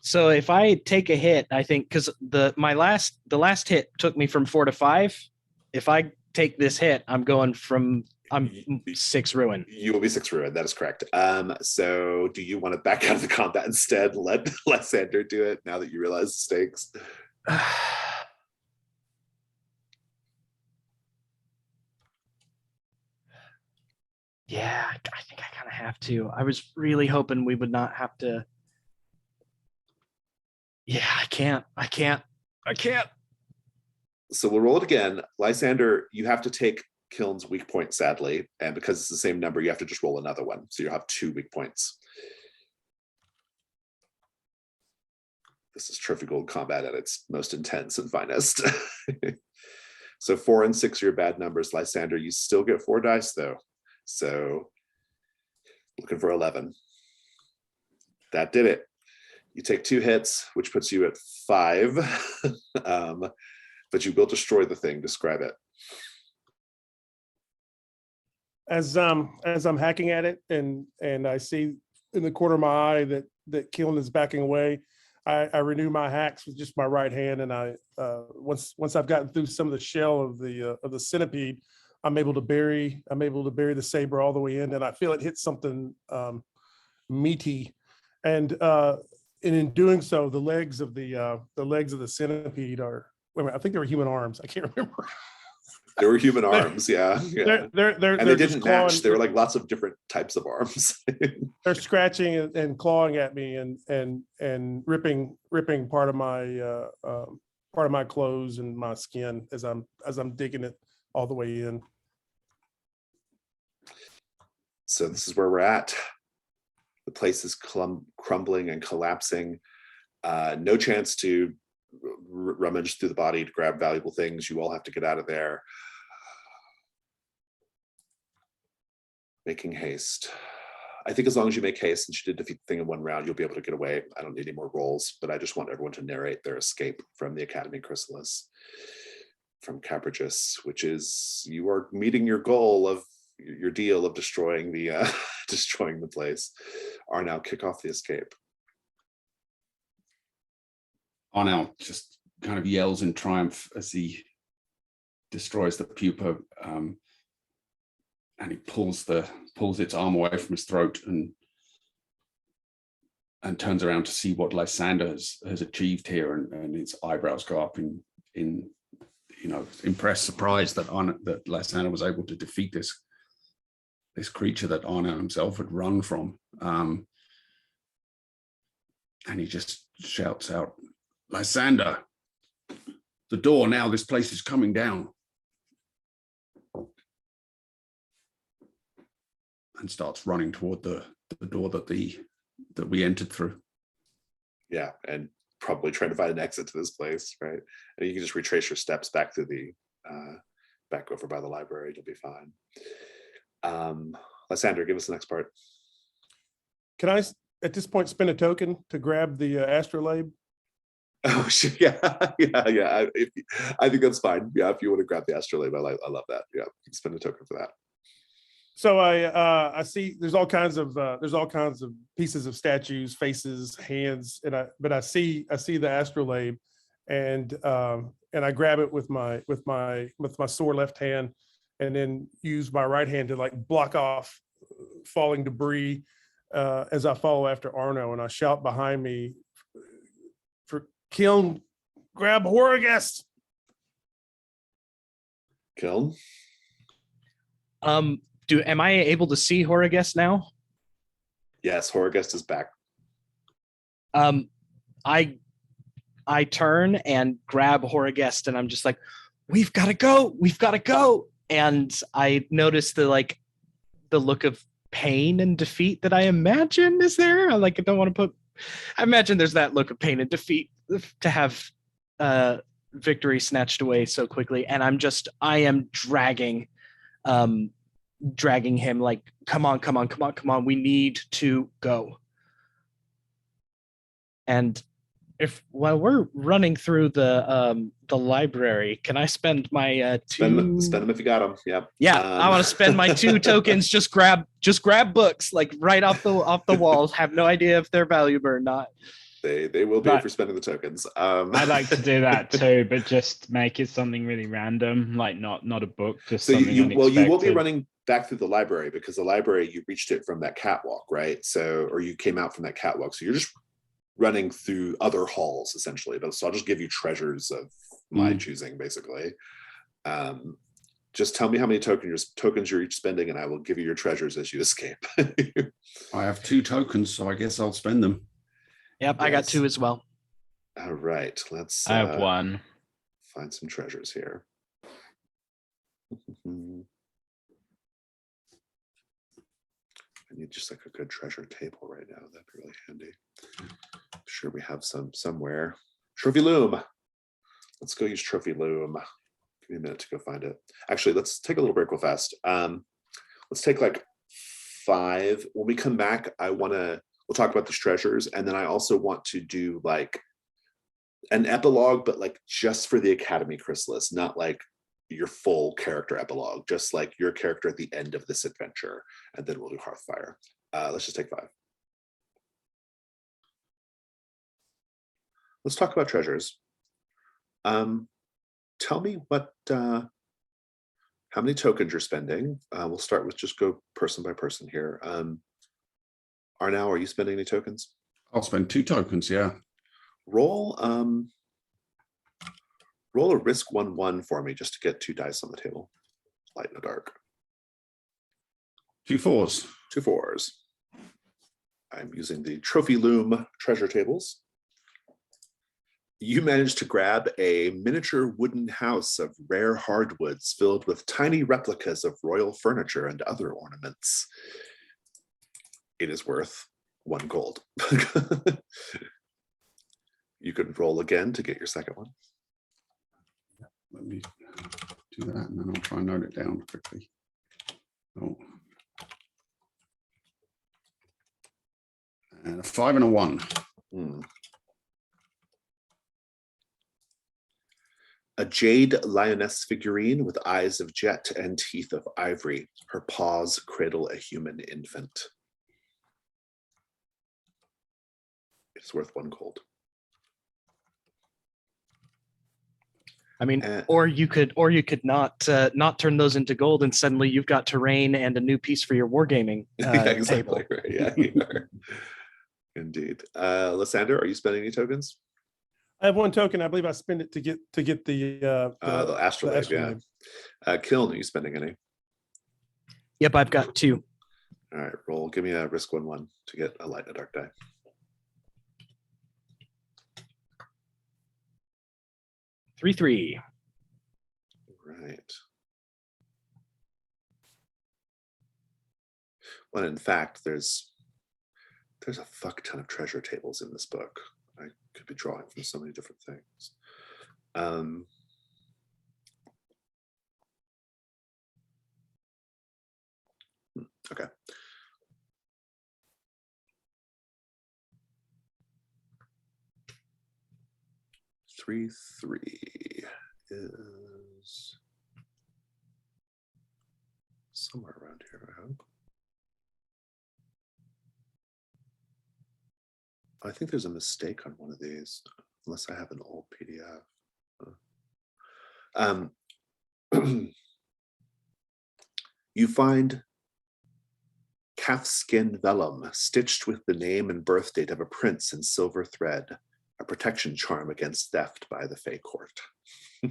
So if I take a hit, I think because the last hit took me from 4 to 5. If I take this hit, I'm 6 ruin.
You will be 6 ruin. That is correct. So do you want to back out of the combat instead? Let Lysander do it now that you realize the stakes.
Yeah, I think I kind of have to. I was really hoping we would not have to. Yeah, I can't.
So we'll roll it again. Lysander, you have to take Kiln's weak point, sadly. And because it's the same number, you have to just roll another one. So you'll have 2 weak points. This is Trophy Gold combat at its most intense and finest. So 4 and 6 are your bad numbers. Lysander, you still get 4 dice though. So looking for 11. That did it. You take 2 hits, which puts you at 5. But you will destroy the thing. Describe it.
As I'm hacking at it, and I see in the corner of my eye that Kiln is backing away, I renew my hacks with just my right hand, and I once I've gotten through some of the shell of the centipede, I'm able to bury the saber all the way in, and I feel it hit something meaty, and in doing so, the legs of the centipede are. Wait a minute, I think they were human arms. I can't remember.
There were human arms, yeah.
They're
And they
just
didn't
clawing.
match. There were like lots of different types of arms.
They're scratching and clawing at me and ripping part of my clothes and my skin as I'm digging it all the way in.
So this is where we're at. The place is crumbling and collapsing. No chance to rummage through the body to grab valuable things. You all have to get out of there. Making haste. I think as long as you make haste, since you did defeat the thing in one round, you'll be able to get away. I don't need any more rolls, but I just want everyone to narrate their escape from the Acadmey Chrysalis, from Caprighes, which is you are meeting your goal of your deal of destroying the destroying the place. Are now kick off the escape.
Arnell just kind of yells in triumph as he destroys the pupa, and he pulls its arm away from his throat and turns around to see what Lysander has achieved here, and his eyebrows go up in impressed surprise that Lysander was able to defeat this creature that Arnell himself had run from. And he just shouts out, "Lysander, the door now, this place is coming down." And starts running toward the door that we entered through.
Yeah, and probably trying to find an exit to this place, right? And you can just retrace your steps back to the back over by the library. You'll be fine. Lysander, give us the next part.
Can I, at this point, spend a token to grab the astrolabe?
Oh shit! Yeah. I think that's fine. Yeah, if you want to grab the astrolabe, I love that. Yeah, you can spend a token for that.
So I see there's all kinds of pieces of statues, faces, hands, but I see the astrolabe, and I grab it with my sore left hand, and then use my right hand to like block off falling debris as I follow after Arno, and I shout behind me for Kiln, grab Horagest.
Kiln?
Am I able to see Horagest now?
Yes, Horagest is back.
I turn and grab Horagest, and I'm just like, we've got to go. And I notice the look of pain and defeat that I imagine is there. I don't want to I imagine there's that look of pain and defeat to have victory snatched away so quickly. And I am dragging him like, come on. We need to go. And while we're running through the library, can I spend my two?
Spend them if you got them. Yep.
Yeah, I want to spend my 2 tokens. Just grab books like right off the walls. Have no idea if they're valuable or not.
They will be for spending the tokens.
I'd like to do that too, but just make it something really random, like not a book, just
so
something
you
unexpected.
won't be running back through the library, because the library, you reached it from that catwalk, right? So, or you came out from that catwalk. So you're just running through other halls essentially. So I'll just give you treasures of my choosing, basically. Just tell me how many tokens you're each spending, and I will give you your treasures as you escape.
I have 2 tokens, so I guess I'll spend them.
Yep, yes. I got 2 as well.
All right, let's
I have 1.
Find some treasures here. I need just like a good treasure table right now. That'd be really handy. I'm sure we have some somewhere. Trophy loom. Let's go use trophy loom. Give me a minute to go find it. Actually, let's take a little break real fast. Let's take like 5. When we come back, we'll talk about these treasures, and then I also want to do like an epilogue, but like just for the Acadmey Chrysalis, not like your full character epilogue, just like your character at the end of this adventure, and then we'll do Hearthfire. Let's just take 5. Let's talk about treasures. Tell me what how many tokens you're spending. We'll start with just go person by person here. Arnau, are you spending any tokens?
I'll spend 2 tokens, yeah.
Roll roll a risk 1/1 for me just to get 2 dice on the table. Light in the dark.
2 4s.
2 4s. I'm using the Trophy Loom treasure tables. You managed to grab a miniature wooden house of rare hardwoods filled with tiny replicas of royal furniture and other ornaments. It is worth 1 gold. You can roll again to get your second one.
Let me do that and then I'll try and note it down quickly. Oh. And a 5 and a 1.
A jade lioness figurine with eyes of jet and teeth of ivory. Her paws cradle a human infant. It's worth 1 gold.
I mean, or you could not turn those into gold, and suddenly you've got terrain and a new piece for your wargaming
Yeah, exactly.
table.
Right. Yeah, you are. Indeed. Lysander, are you spending any tokens?
I have 1 token. I believe I spend it to get the
Astrolabe, yeah.
Astrolabe.
Kiln, are you spending any?
Yep, I've got 2.
All right, roll. Give me a risk 1/1 to get a light and a dark die.
3 3.
Right. Well, in fact, there's a fuck ton of treasure tables in this book. I could be drawing from so many different things. Okay. Three is somewhere around here, I hope. I think there's a mistake on one of these, unless I have an old PDF. You find calfskin vellum stitched with the name and birth date of a prince in silver thread, a protection charm against theft by the Fae Court. I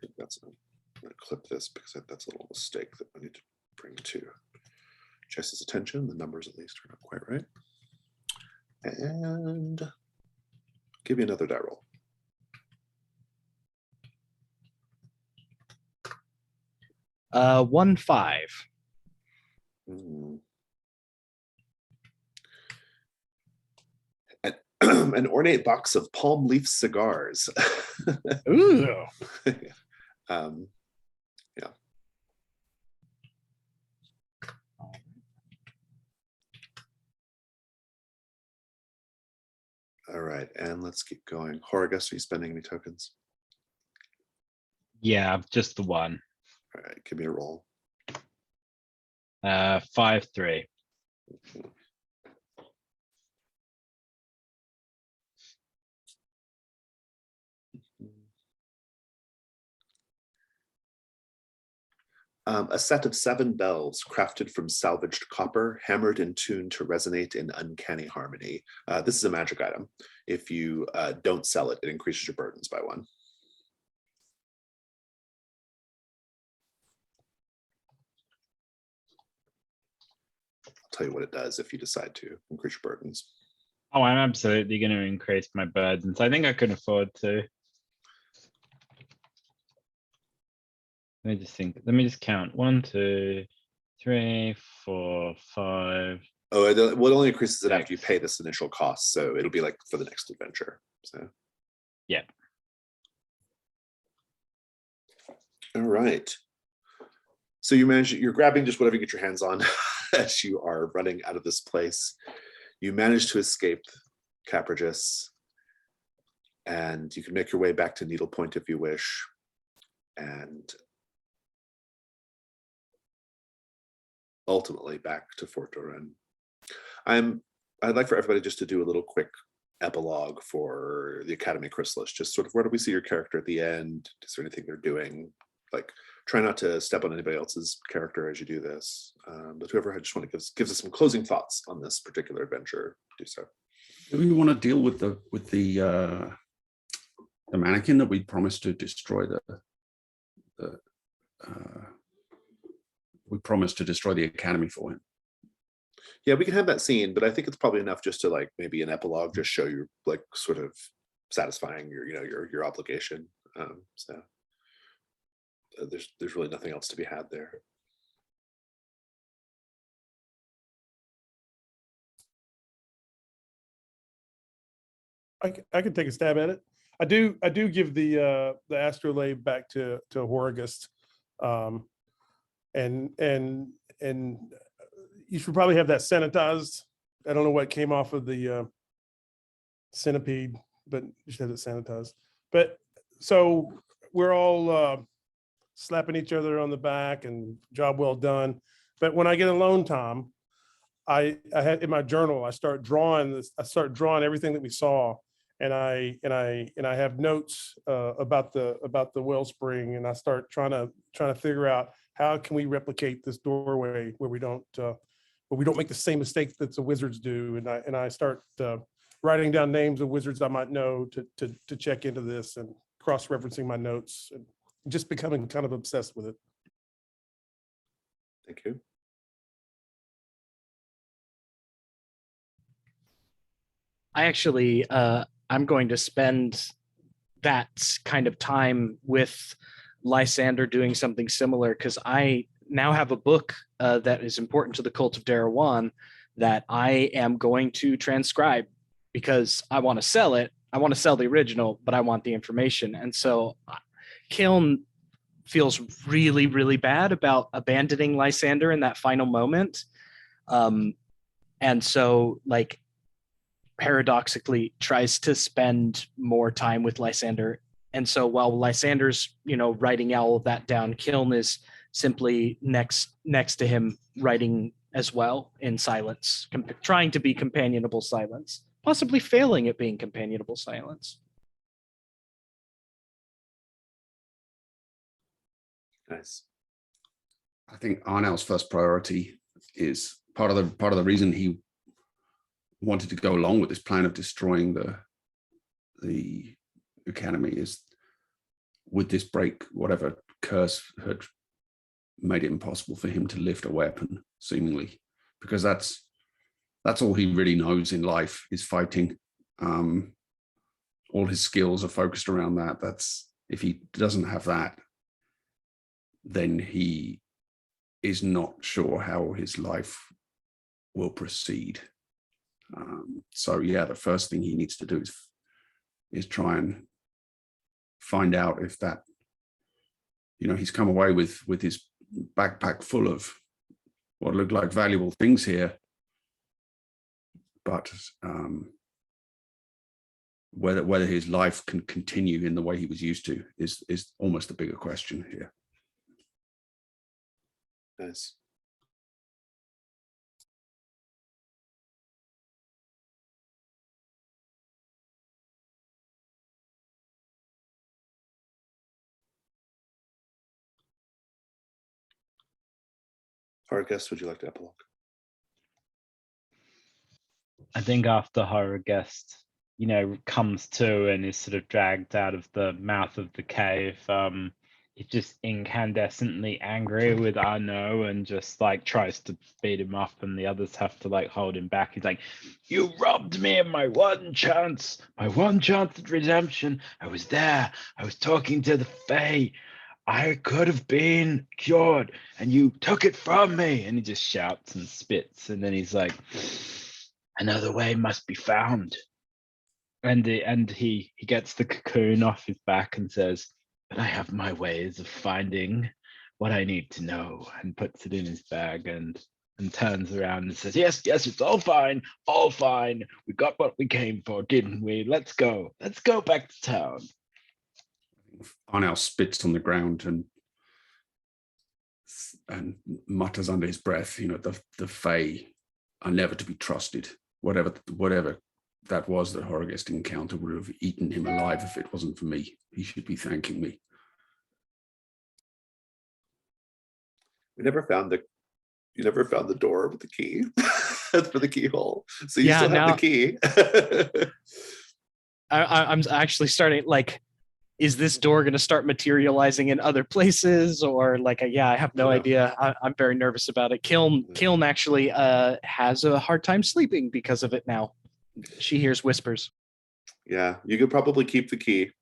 think that's I'm going to clip this because that's a little mistake that I need to bring to Jess's attention. The numbers at least are not quite right. And give me another die roll.
Uh, 1 5.
An ornate box of palm leaf cigars.
Ooh.
Yeah. All right, and let's keep going. Horgus, are you spending any tokens?
Yeah, just the 1.
All right, give me a roll.
5 3.
A set of 7 bells crafted from salvaged copper, hammered and tuned to resonate in uncanny harmony. This is a magic item. If you don't sell it, it increases your burdens by 1. I'll tell you what it does if you decide to increase your burdens.
Oh, I'm absolutely going to increase my burdens. I think I can afford to. Let me just think. Let me just count. 1 2 3 4 5.
Oh, it only increases it after you
6.
pay this initial cost, so it'll be like for the next adventure. So
yeah.
All right. So you're grabbing just whatever you get your hands on as you are running out of this place. You manage to escape Caprighes, and you can make your way back to Needlepoint if you wish. And ultimately back to Fort Doran. I'd like for everybody just to do a little quick epilogue for the Academy Chrysalis? Just sort of where do we see your character at the end? Is there anything they're doing? Like, try not to step on anybody else's character as you do this. But whoever I just want to gives us some closing thoughts on this particular adventure, do so.
Do we want to deal with the mannequin that we promised to destroy we promised to destroy the Academy for him?
Yeah, we can have that scene, but I think it's probably enough just to like maybe an epilogue, just show you like sort of satisfying your, you know, your obligation. So there's really nothing else to be had there.
I can take a stab at it. I do give the astrolabe back to Horagust, and you should probably have that sanitized. I don't know what came off of the centipede, but you should have it sanitized. But so we're all slapping each other on the back and job well done. But when I get alone time, I had in my journal, I start drawing this. I start drawing everything that we saw, and I have notes about the wellspring, and I start trying to figure out how can we replicate this doorway where we don't make the same mistake that the wizards do, and I start writing down names of wizards I might know to check into this and cross-referencing my notes and just becoming kind of obsessed with it.
Thank you.
I actually, I'm going to spend that kind of time with Lysander doing something similar, because I now have a book that is important to the cult of Darawan that I am going to transcribe, because I want to sell it. I want to sell the original, but I want the information. And so Kiln feels really, really bad about abandoning Lysander in that final moment. And so, like, paradoxically tries to spend more time with Lysander. And so while Lysander's, writing all of that down, Kiln is simply next to him, writing as well in silence, trying to be companionable silence, possibly failing at being companionable silence.
Nice.
I think Arnell's first priority is part of the reason he wanted to go along with this plan of destroying the Academy is with this break, whatever curse had made it impossible for him to lift a weapon, seemingly, because that's all he really knows in life is fighting. All his skills are focused around that. That's, if he doesn't have that, then he is not sure how his life will proceed. So yeah, the first thing he needs to do is try and find out if that, he's come away with his backpack full of what look like valuable things here, but whether his life can continue in the way he was used to is almost the bigger question here.
Nice. Horror guest, would you like to epilogue?
I think after Horror Guest, comes to and is sort of dragged out of the mouth of the cave, he's just incandescently angry with Arnaud and just like tries to beat him up, and the others have to like hold him back. He's like, "You robbed me of my one chance at redemption. I was there. I was talking to the Fae. I could have been cured, and you took it from me." And he just shouts and spits, and then he's like, "Another way must be found." And he gets the cocoon off his back and says, "But I have my ways of finding what I need to know," and puts it in his bag and turns around and says, yes, it's all fine. We got what we came for, didn't we? Let's go back to town.
Arnell spits on the ground and mutters under his breath, the Fae are never to be trusted. Whatever that was the Horrorgest encounter would have eaten him alive if it wasn't for me. He should be thanking me.
We never found the. You never found the door with the key for the keyhole, so you
Yeah,
still have
now-
the key.
I'm actually starting like, is this door going to start materializing in other places, or like, yeah, I have no
Yeah.
idea. I'm very nervous about it. Kiln actually has a hard time sleeping because of it now. She hears whispers.
Yeah, you could probably keep the key,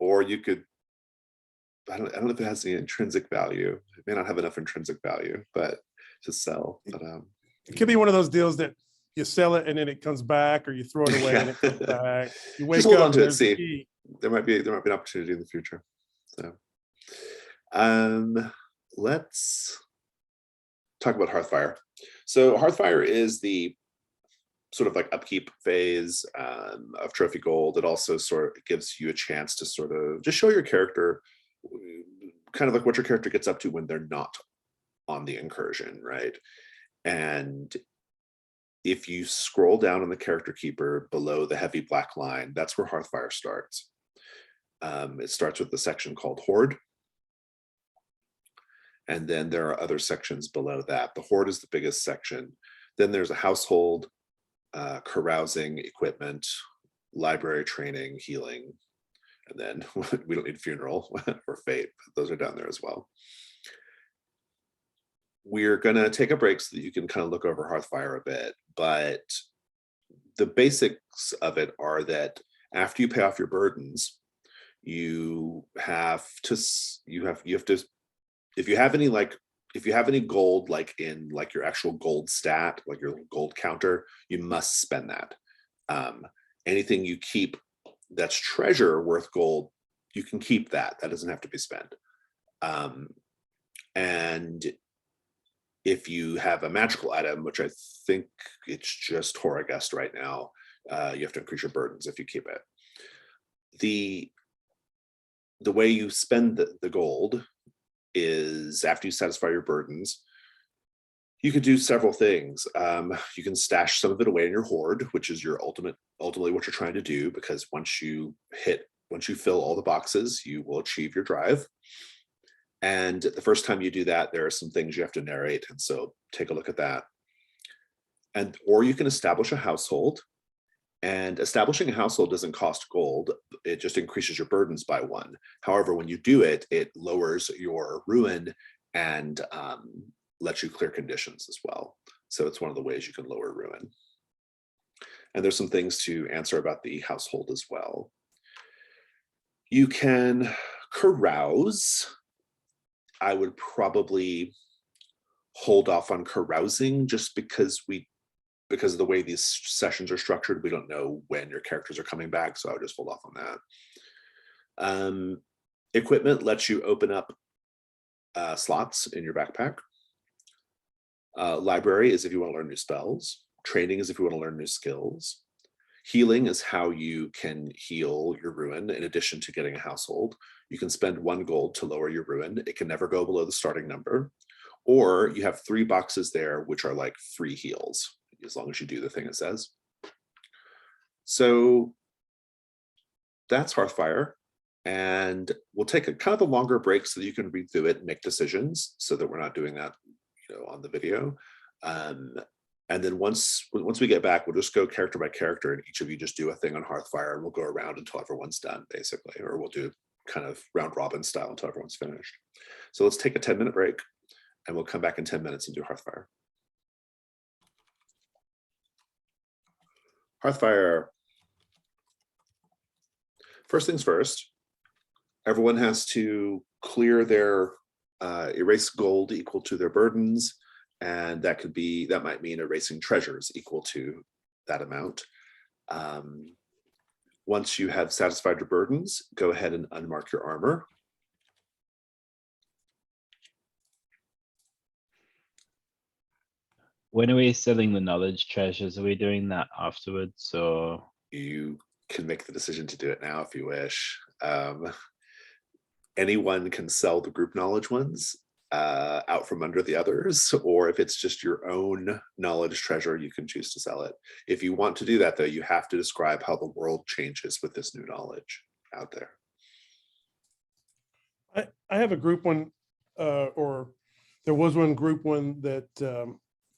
or you could. I don't know if it has any intrinsic value. It may not have enough intrinsic value, but to sell. But
It could be one of those deals that you sell it and then it comes back, or you throw it away and it comes back. You wake
hold
up
on
and
to it,
there's the
see.
key.
there might be an opportunity in the future. So, let's talk about Hearthfire. So Hearthfire is the sort of like upkeep phase of Trophy Gold. It also sort of gives you a chance to sort of just show your character, kind of like what your character gets up to when they're not on the incursion, right? And if you scroll down on the character keeper below the heavy black line, that's where Hearthfire starts. It starts with the section called Horde. And then there are other sections below that. The Horde is the biggest section. Then there's a household, carousing, equipment, library, training, healing. And then we don't need funeral or fate, but those are down there as well. We're going to take a break so that you can kind of look over Hearthfire a bit, but the basics of it are that after you pay off your burdens, you have to if you have any gold, like in like your actual gold stat, like your gold counter, you must spend that. Anything you keep that's treasure worth gold, you can keep that. That doesn't have to be spent. And if you have a magical item, which I think it's just Horrorgest right now, you have to increase your burdens if you keep it. The way you spend the gold is after you satisfy your burdens. You could do several things. You can stash some of it away in your hoard, which is your ultimately what you're trying to do, because once you fill all the boxes, you will achieve your drive. And the first time you do that, there are some things you have to narrate, and so take a look at that. Or you can establish a household. And establishing a household doesn't cost gold. It just increases your burdens by 1. However, when you do it, it lowers your ruin and lets you clear conditions as well. So it's one of the ways you can lower ruin. And there's some things to answer about the household as well. You can carouse. I would probably hold off on carousing just because of the way these sessions are structured. We don't know when your characters are coming back, so I would just hold off on that. Equipment lets you open up slots in your backpack. Library is if you want to learn new spells. Training is if you want to learn new skills. Healing is how you can heal your ruin in addition to getting a household. You can spend 1 gold to lower your ruin. It can never go below the starting number. Or you have 3 boxes there, which are like free heals, as long as you do the thing it says. So that's Hearthfire. And we'll take a kind of a longer break so that you can read through it and make decisions, so that we're not doing that, on the video. And then once we get back, we'll just go character by character, and each of you just do a thing on Hearthfire, and we'll go around until everyone's done, basically, or we'll do kind of round robin style until everyone's finished. So let's take a 10-minute break, and we'll come back in 10 minutes and do Hearthfire. Hearthfire. First things first, everyone has to clear their erase gold equal to their burdens, and that might mean erasing treasures equal to that amount. Once you have satisfied your burdens, go ahead and unmark your armor.
When are we selling the knowledge treasures? Are we doing that afterwards, or?
You can make the decision to do it now if you wish. Anyone can sell the group knowledge ones. out from under the others, or if it's just your own knowledge treasure, you can choose to sell it. If you want to do that, though, you have to describe how the world changes with this new knowledge out there.
I have a group one, or there was one group one that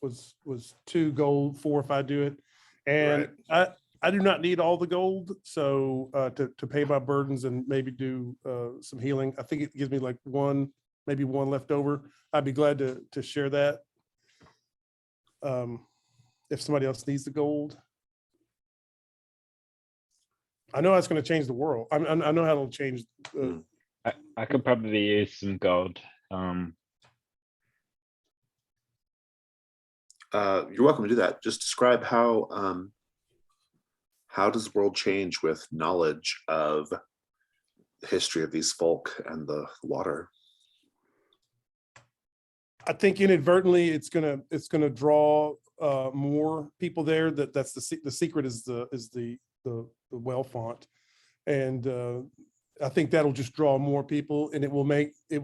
was 2 gold, 4 if I do it, and I do not need all the gold, so to pay my burdens and maybe do some healing. I think it gives me like 1, maybe 1 left over. I'd be glad to share that if somebody else needs the gold. I know that's going to change the world. I know how it'll change.
I could probably use some gold.
You're welcome to do that. Just describe how does the world change with knowledge of the history of these folk and the water?
I think inadvertently it's gonna draw more people there. That's the secret is the well font, and I think that'll just draw more people, and it will make the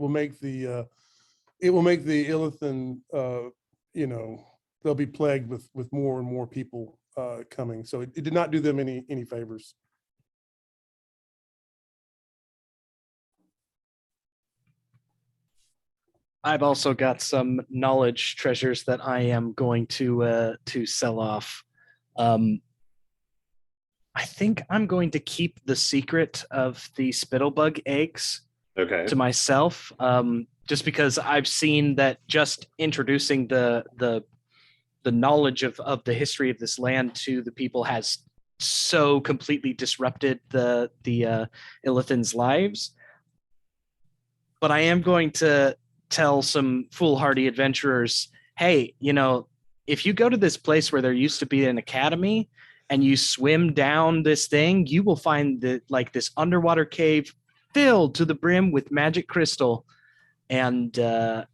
Illithan, they'll be plagued with more and more people coming. So it did not do them any favors.
I've also got some knowledge treasures that I am going to sell off. I think I'm going to keep the secret of the spittlebug eggs to myself, just because I've seen that just introducing the knowledge of the history of this land to the people has so completely disrupted the Illithan's lives. But I am going to tell some foolhardy adventurers, hey, if you go to this place where there used to be an academy and you swim down this thing, you will find this underwater cave filled to the brim with magic crystal. And and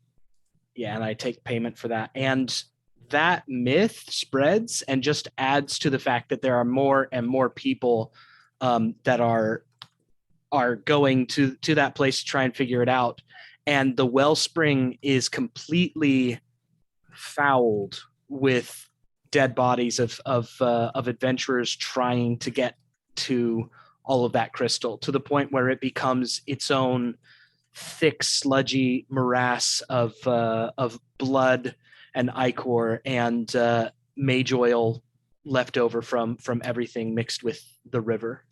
I take payment for that. And that myth spreads and just adds to the fact that there are more and more people that are going to that place to try and figure it out. And the wellspring is completely fouled with dead bodies of adventurers trying to get to all of that crystal, to the point where it becomes its own thick, sludgy morass of blood and ichor and mage oil left over from everything mixed with the river.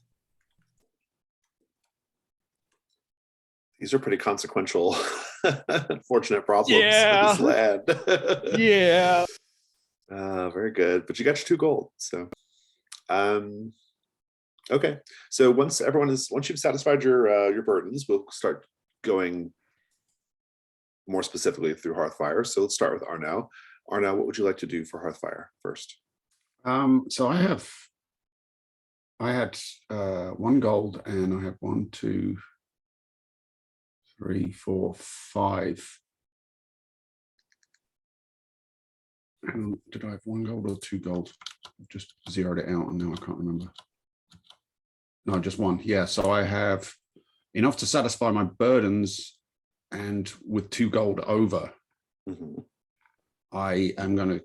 These are pretty consequential, unfortunate problems in this land.
Yeah.
Very good. But you got your 2 gold. So, okay. So once you've satisfied your burdens, we'll start going more specifically through Hearthfire. So let's start with Arnau. Arnau, what would you like to do for Hearthfire first?
So I had 1 gold, and I have 1, 2, 3, 4, 5. Did I have 1 gold or 2 gold? I've just zeroed it out and now I can't remember. No, just 1. Yeah, so I have enough to satisfy my burdens, and with 2 gold over, I am going to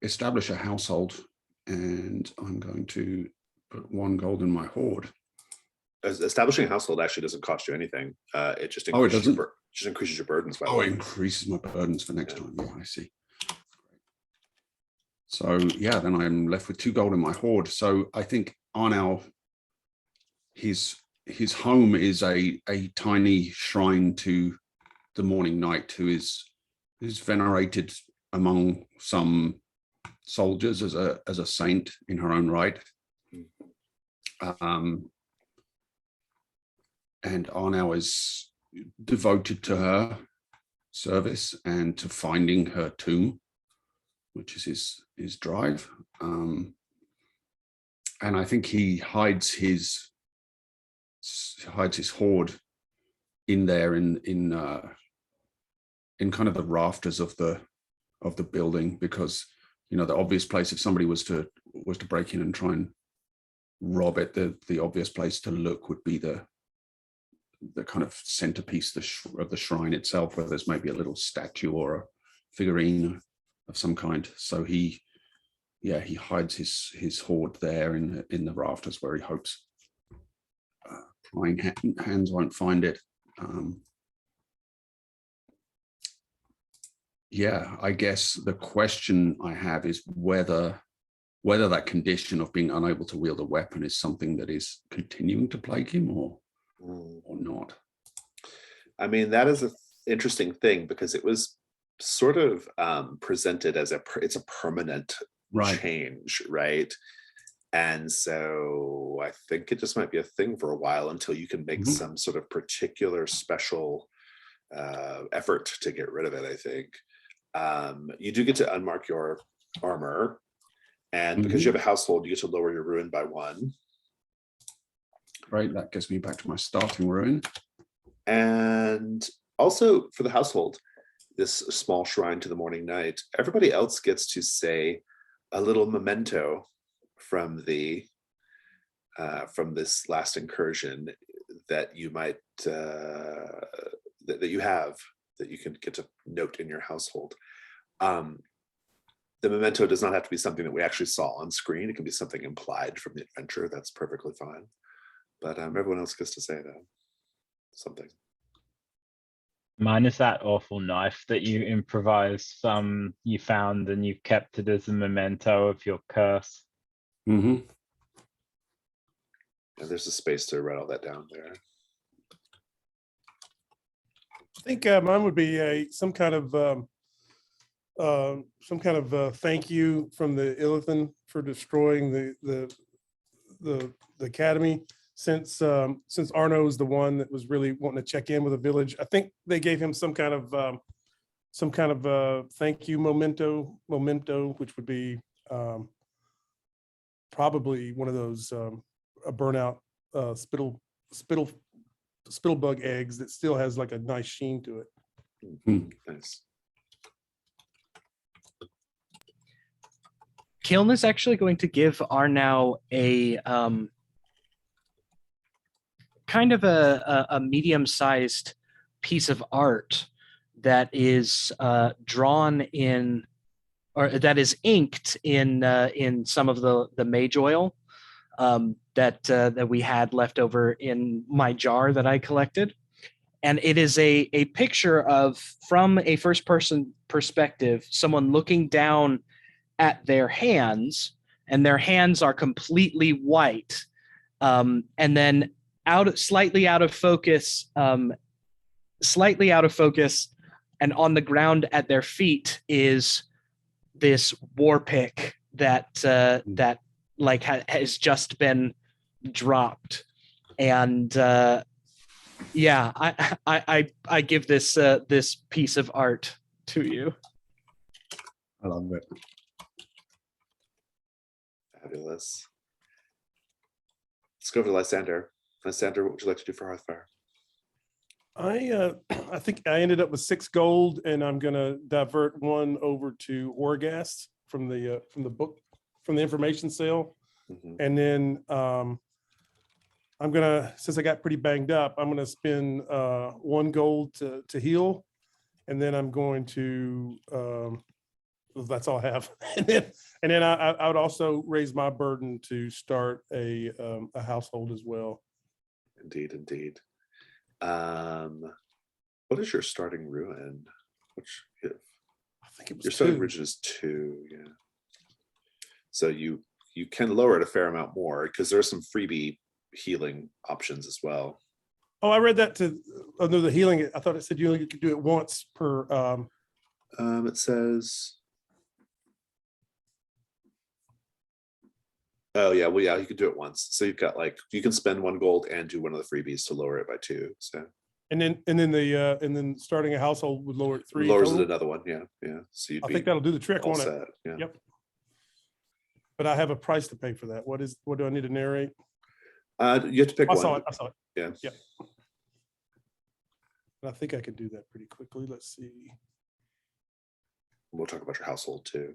establish a household, and I'm going to put 1 gold in my hoard.
Establishing a household actually doesn't cost you anything. It just increases, increases your burdens. By the way.
It increases my burdens for next time. Yeah, I see. So yeah, then I'm left with 2 gold in my hoard. So I think Arnau, his home is a tiny shrine to the Morning Knight, who is venerated among some soldiers as a saint in her own right. And Arnau is devoted to her service and to finding her tomb, which is his drive. And I think he hides his hoard in there in kind of the rafters of the building, because the obvious place, if somebody was to break in and try and rob it, the obvious place to look would be the the kind of centerpiece of the shrine itself, where there's maybe a little statue or a figurine of some kind. So he hides his hoard there in the rafters, where he hopes prying hands won't find it. I guess the question I have is whether that condition of being unable to wield a weapon is something that is continuing to plague him or not.
I mean, that is an interesting thing, because it was sort of presented as it's a permanent change, right? And so I think it just might be a thing for a while until you can make some sort of particular special effort to get rid of it, I think. You do get to unmark your armor, and because you have a household, you get to lower your ruin by 1.
Right, that gets me back to my starting ruin.
And also for the household, this small shrine to the morning night, everybody else gets to say a little memento from this last incursion that you might that you have, that you can get to note in your household. The memento does not have to be something that we actually saw on screen. It can be something implied from the adventure. That's perfectly fine. But everyone else gets to say that something.
Mine is that awful knife that you improvised. You found and you've kept it as a memento of your curse.
And there's a space to write all that down there.
I think mine would be some kind of thank you from the Illithan for destroying the Academy. Since Arno is the one that was really wanting to check in with the village, I think they gave him some kind of thank you memento, which would be probably one of those a burnout spittlebug eggs that still has like a nice sheen to it.
Nice.
Kiln is actually going to give Arnau a kind of a medium-sized piece of art that is drawn in, or that is inked in some of the mage oil that we had left over in my jar that I collected. And it is a picture of, from a first-person perspective, someone looking down at their hands, and their hands are completely white. And then slightly out of focus, and on the ground at their feet is this war pick that has just been dropped. And I give this piece of art to you.
I love it.
Fabulous. Let's go over to Lysander. Lysander, what would you like to do for Hearthfire?
I think I ended up with 6 gold, and I'm gonna divert 1 over to Orgast from the book, from the information sale. And then I'm gonna, since I got pretty banged up, I'm gonna spend 1 gold to heal, and then I'm going to that's all I have. And then I would also raise my burden to start a household as well.
Indeed. What is your starting ruin? Which
I think it was
your starting
2.
ruin is 2, yeah. So you can lower it a fair amount more, because there are some freebie healing options as well.
Oh, I read that under the healing. I thought it said you only could do it once per.
It says. Oh yeah, well yeah, you could do it once. So you've got you can spend 1 gold and do one of the freebies to lower it by 2. So.
And then starting a household would lower it 3.
Lowers
total.
it another 1, yeah. So
I think that'll do the trick, won't it?
set, yeah.
Yep. But I have a price to pay for that. What do I need to narrate?
You have to pick
I
one.
saw it.
Yeah.
Yep. I think I could do that pretty quickly. Let's see.
We'll talk about your household too.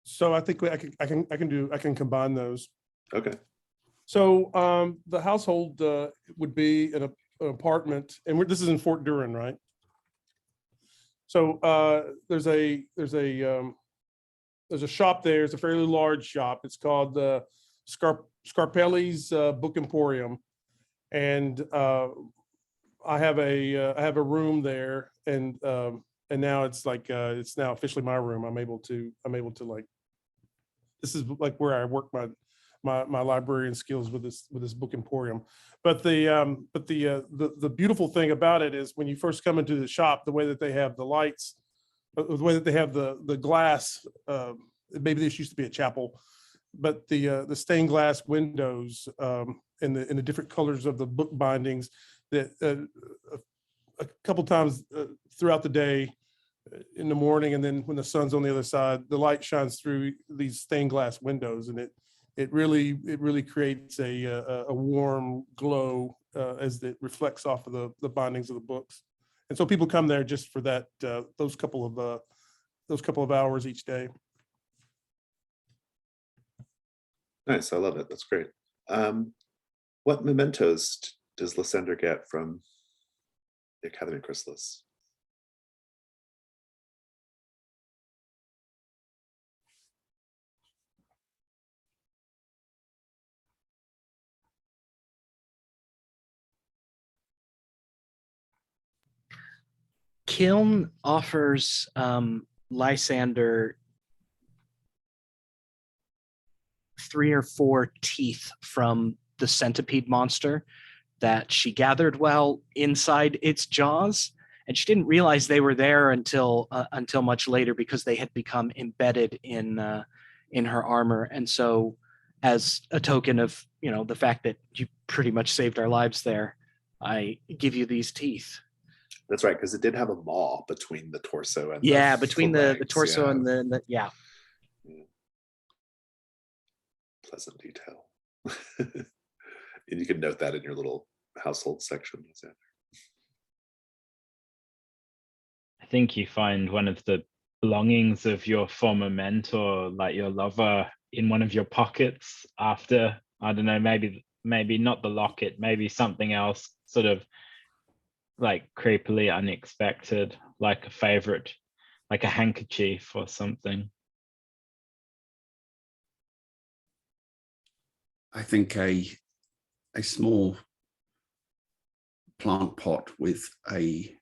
So I think I can combine those.
Okay.
So the household would be an apartment, and this is in Fort Durham, right? So there's a shop there. It's a fairly large shop. It's called the Scarpelli's Book Emporium, and I have a room there, and now it's like it's now officially my room. I'm able to like, this is like where I work my librarian skills with this book emporium. But the beautiful thing about it is when you first come into the shop, the way that they have the lights, the way that they have the glass. Maybe this used to be a chapel, but the stained glass windows in the different colors of the book bindings, that a couple times throughout the day, in the morning, and then when the sun's on the other side, the light shines through these stained glass windows, and it really creates a warm glow as it reflects off of the bindings of the books. And so people come there just for that those couple of hours each day.
Nice, I love it. That's great. What mementos does Lysander get from the Acadmey Chrysalis?
Kiln offers Lysander 3 or 4 teeth from the centipede monster that she gathered while inside its jaws, and she didn't realize they were there until much later, because they had become embedded in her armor. And so, as a token of the fact that you pretty much saved our lives there, I give you these teeth.
That's right, because it did have a maw between the torso and
between the torso and the
pleasant detail. And you can note that in your little household section.
I think you find one of the belongings of your former mentor, like your lover, in one of your pockets after, I don't know, maybe not the locket, maybe something else, sort of like creepily unexpected, like a favorite, like a handkerchief or something.
I think a small plant pot with a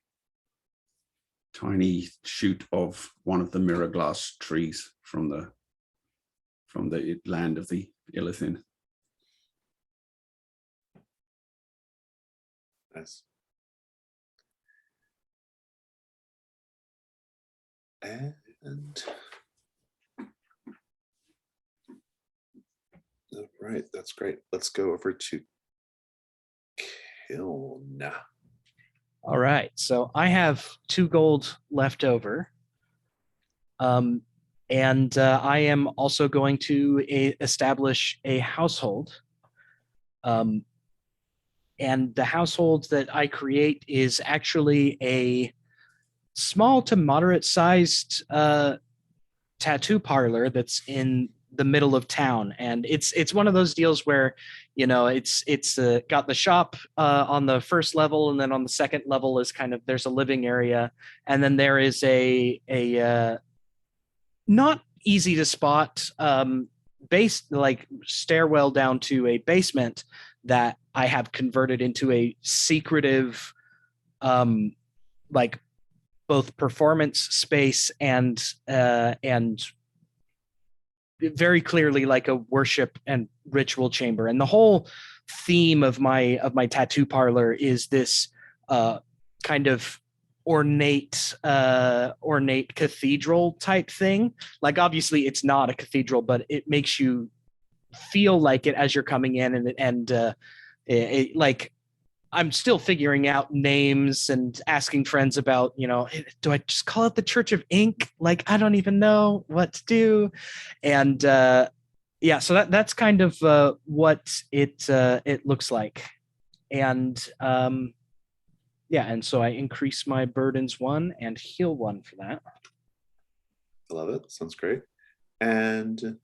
tiny shoot of one of the mirror glass trees from the land of the Illithin.
Nice. And all right, that's great. Let's go over to Kiln.
All right, so I have 2 gold left over. And I am also going to establish a household. And the household that I create is actually a small to moderate sized tattoo parlor that's in the middle of town. And it's one of those deals where, it's got the shop on the first level, and then on the second level is kind of, there's a living area, and then there is a not easy to spot base, like stairwell down to a basement that I have converted into a secretive like both performance space and very clearly like a worship and ritual chamber. And the whole theme of my tattoo parlor is this kind of ornate cathedral type thing. Like, obviously it's not a cathedral, but it makes you feel like it as you're coming in, and like, I'm still figuring out names and asking friends about, do I just call it the Church of Ink? Like, I don't even know what to do. And so that's kind of what it looks like. And and so I increase my burdens 1 and heal 1 for that.
I love it. Sounds great. And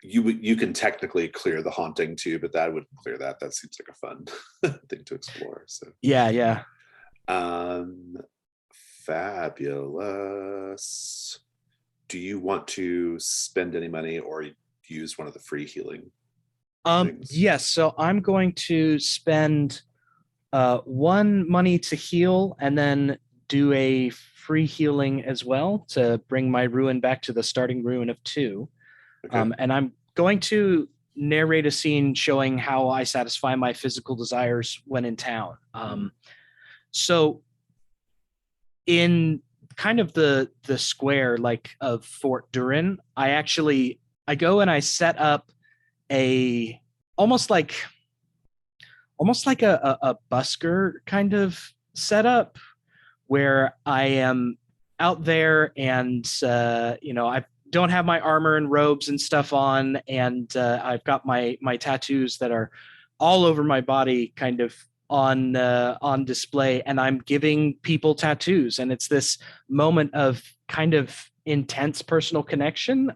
you can technically clear the haunting too, but that wouldn't clear that. That seems like a fun thing to explore. So
Yeah.
fabulous. Do you want to spend any money or use one of the free healing things?
Yes. So I'm going to spend 1 money to heal, and then do a free healing as well to bring my ruin back to the starting ruin of 2.
Okay.
And I'm going to narrate a scene showing how I satisfy my physical desires when in town. So in kind of the square like of Fort Durin, I go and I set up a almost like a busker kind of setup where I am out there and I don't have my armor and robes and stuff on, and I've got my tattoos that are all over my body kind of on display, and I'm giving people tattoos, and it's this moment of kind of intense personal connection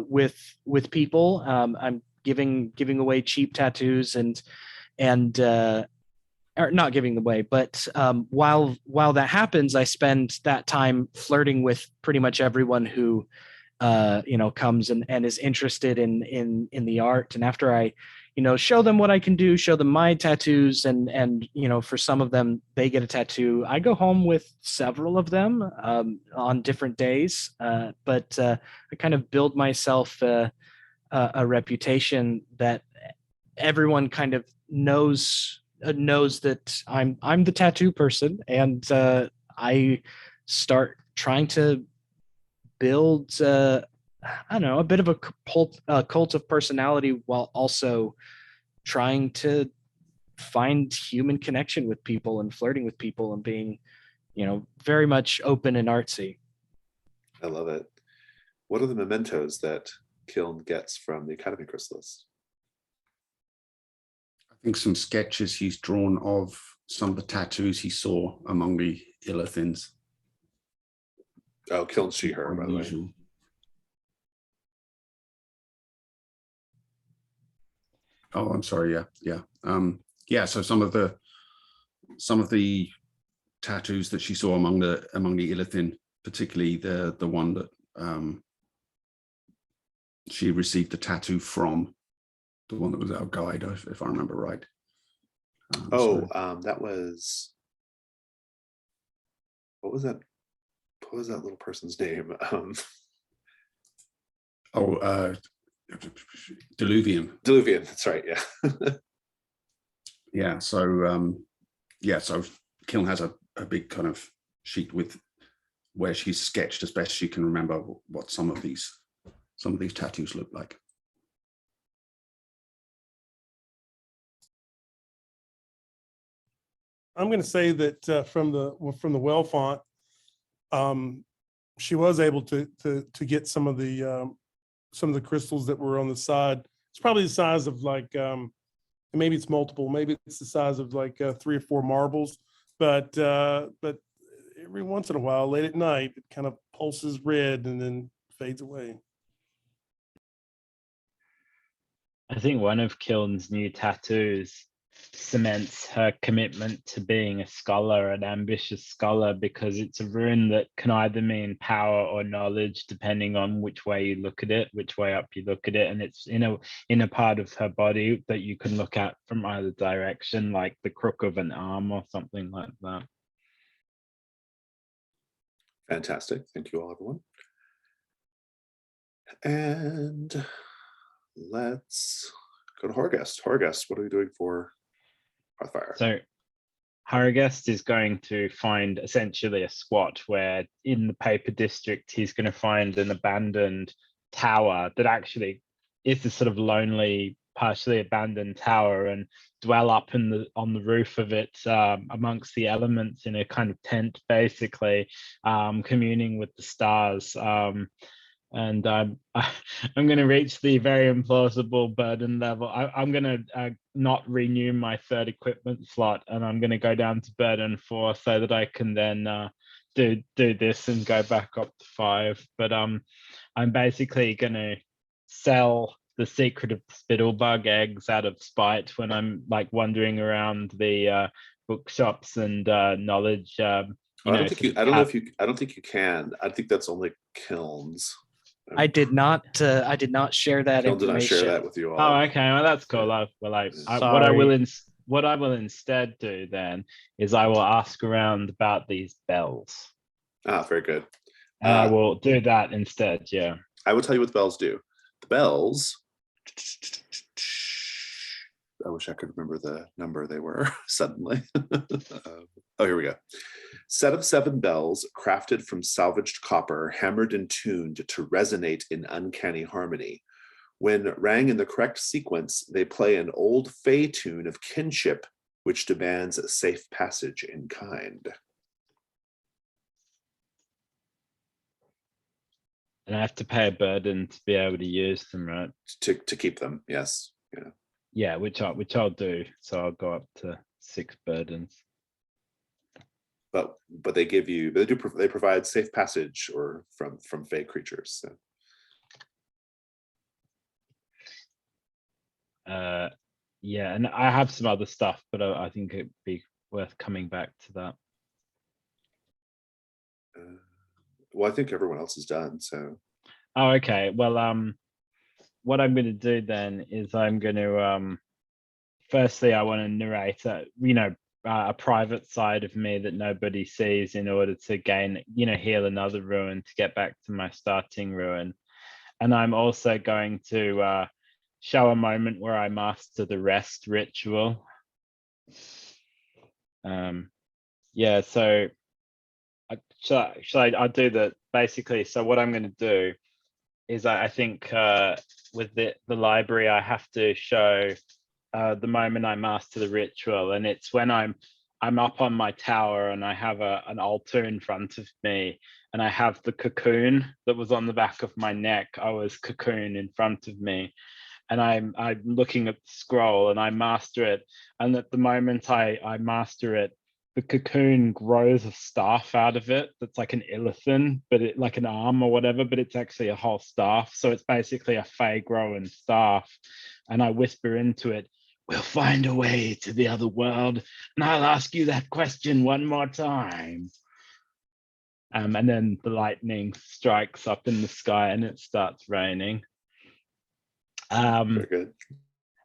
with people. I'm giving away cheap tattoos and or not giving away, but while that happens, I spend that time flirting with pretty much everyone who comes and is interested in the art. And after I show them what I can do, show them my tattoos, and for some of them they get a tattoo, I go home with several of them on different days, but I kind of build myself a reputation that everyone kind of knows that I'm the tattoo person, and I start trying to build I don't know, a bit of a cult of personality, while also trying to find human connection with people and flirting with people and being very much open and artsy.
I love it. What are the mementos that Kiln gets from the Academy Chrysalis?
I think some sketches he's drawn of some of the tattoos he saw among the Illithins.
Oh, Kiln she, her, by the way.
Unusual. Oh, I'm sorry. Yeah. So some of the tattoos that she saw among the Illithin, particularly the one that she received the tattoo from, the one that was our guide, if I remember right.
That was, what was that little person's name?
Diluvian.
That's right. Yeah.
Yeah. So Kiln has a big kind of sheet with where she's sketched as best she can remember what some of these tattoos look like.
I'm going to say that from the well font, she was able to get some of the crystals that were on the side. It's probably the size of like maybe it's multiple, maybe it's the size of like 3 or 4 marbles, but every once in a while, late at night, it kind of pulses red and then fades away.
I think one of Kiln's new tattoos cements her commitment to being a scholar, an ambitious scholar, because it's a rune that can either mean power or knowledge, depending on which way you look at it, which way up you look at it. And it's in a part of her body that you can look at from either direction, like the crook of an arm or something like that.
Fantastic. Thank you all, everyone. And let's go to Horgest. Horgest, what are we doing for Hearthfire?
So Haragest is going to find essentially a squat where in the paper district, he's going to find an abandoned tower that actually is this sort of lonely, partially abandoned tower, and dwell up on the roof of it amongst the elements in a kind of tent, basically communing with the stars. And I'm going to reach the very implausible burden level. I'm going to not renew my 3rd equipment slot, and I'm going to go down to burden 4 so that I can then do this and go back up to 5. But I'm basically going to sell the secret of the spittlebug eggs out of spite when I'm like wandering around the bookshops and knowledge.
I don't think you. I don't know if you. I don't think you can. I think that's only kilns.
I did not share that
Kiln did not share
information.
that with you all.
Oh, okay. Well, that's cool.
Yeah.
What I will instead do then is I will ask around about these bells.
Ah, very good.
And I will do that instead. Yeah.
I will tell you what the bells do. The bells. I wish I could remember the number they were suddenly. Oh, here we go. Set of 7 bells crafted from salvaged copper, hammered and tuned to resonate in uncanny harmony. When rang in the correct sequence, they play an old fey tune of kinship, which demands a safe passage in kind.
And I have to pay a burden to be able to use them, right?
To keep them, yes. Yeah.
Yeah, which I'll do. So I'll go up to 6 burdens.
But they give you, they provide safe passage or from fey creatures. So.
Yeah, and I have some other stuff, but I think it'd be worth coming back to that.
Well, I think everyone else is done. So.
Oh, okay. Well, what I'm going to do then is I'm going to firstly I want to narrate a private side of me that nobody sees in order to gain, heal another ruin to get back to my starting ruin. And I'm also going to show a moment where I master the rest ritual. Yeah, so I'll do that basically. So what I'm going to do is I think with the library, I have to show the moment I master the ritual, and it's when I'm up on my tower and I have an altar in front of me, and I have the cocoon that was on the back of my neck. I was cocoon in front of me, and I'm looking at the scroll and I master it. And at the moment I master it, the cocoon grows a staff out of it that's like an illithon, but it like an arm or whatever, but it's actually a whole staff. So it's basically a fey growing staff. And I whisper into it, "We'll find a way to the other world, and I'll ask you that question one more time." And then the lightning strikes up in the sky and it starts raining.
Very good.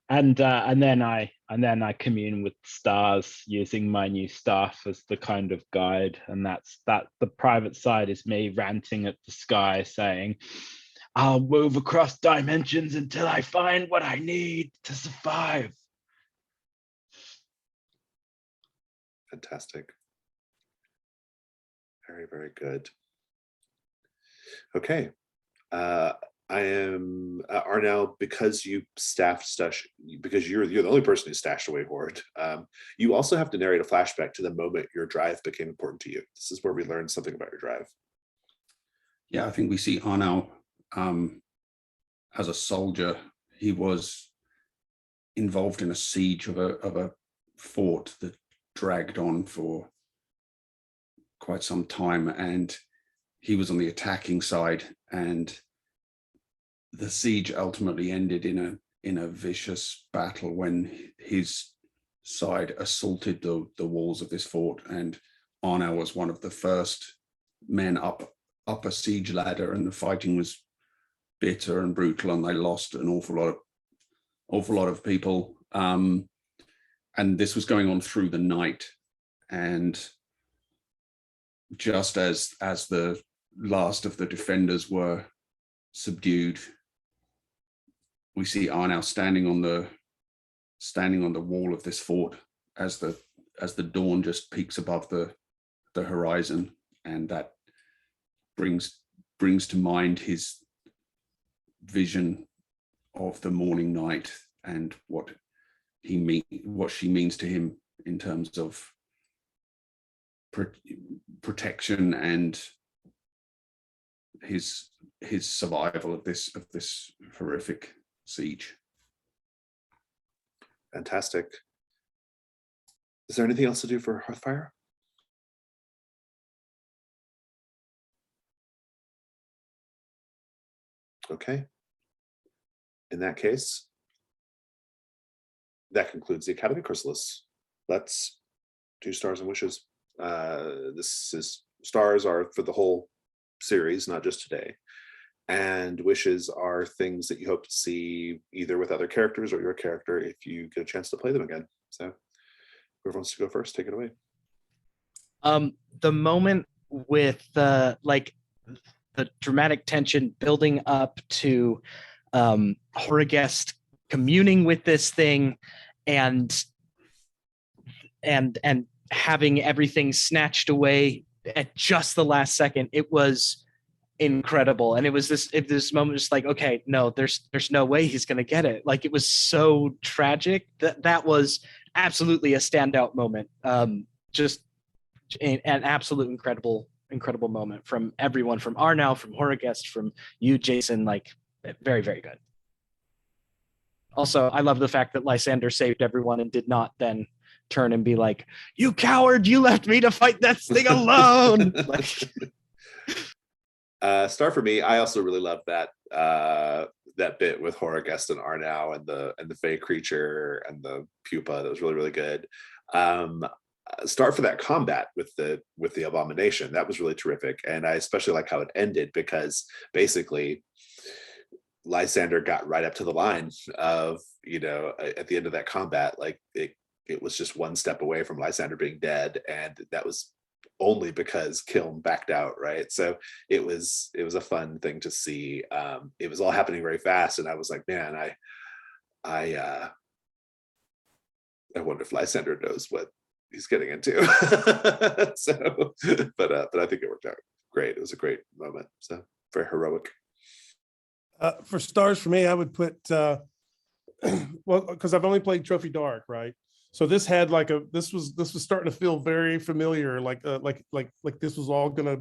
And then I commune with stars using my new staff as the kind of guide, and that's the private side is me ranting at the sky saying, "I'll move across dimensions until I find what I need to survive."
Fantastic. Very, very good. Okay. I am Arnell, because you because you're the only person who stashed away Horde. You also have to narrate a flashback to the moment your drive became important to you. This is where we learned something about your drive.
Yeah, I think we see Arnell as a soldier. He was involved in a siege of a fort that dragged on for quite some time, and he was on the attacking side, and the siege ultimately ended in a vicious battle when his side assaulted the walls of this fort, and Arnell was one of the first men up a siege ladder, and the fighting was bitter and brutal, and they lost an awful lot of people. And this was going on through the night, and just as the last of the defenders were subdued, we see Arnell standing on the wall of this fort as the dawn just peaks above the horizon, and that brings to mind his vision of the morning night and what she means to him in terms of protection and his survival of this horrific siege.
Fantastic. Is there anything else to do for Hearthfire? Okay. in that case, that concludes the Academy Chrysalis. Let's do stars and wishes. Stars are for the whole series, not just today. And wishes are things that you hope to see either with other characters or your character if you get a chance to play them again. So whoever wants to go first, take it away.
The moment with the dramatic tension building up to Horagest communing with this thing and having everything snatched away at just the last second, it was incredible. And it was this moment just like, okay, no, there's no way he's gonna get it. Like, it was so tragic that was absolutely a standout moment. Just an absolute incredible moment from everyone, from Arnau, from Horagest, from you, Jason. Like, very, very good. Also, I love the fact that Lysander saved everyone and did not then turn and be like, "You coward! You left me to fight that thing alone." Like,
star for me. I also really love that bit with Horagest and Arnau and the Fey creature and the Pupa. That was really, really good. Star for that combat with the abomination. That was really terrific, and I especially like how it ended, because basically Lysander got right up to the line of, at the end of that combat, like it was just one step away from Lysander being dead, and that was only because Kiln backed out, right? So it was a fun thing to see. It was all happening very fast, and I was like, man, I wonder if Lysander knows what he's getting into. So, but I think it worked out great. It was a great moment. So very heroic.
For stars for me, I would put well, because I've only played Trophy Dark, right? So this had this was starting to feel very familiar, like this was all gonna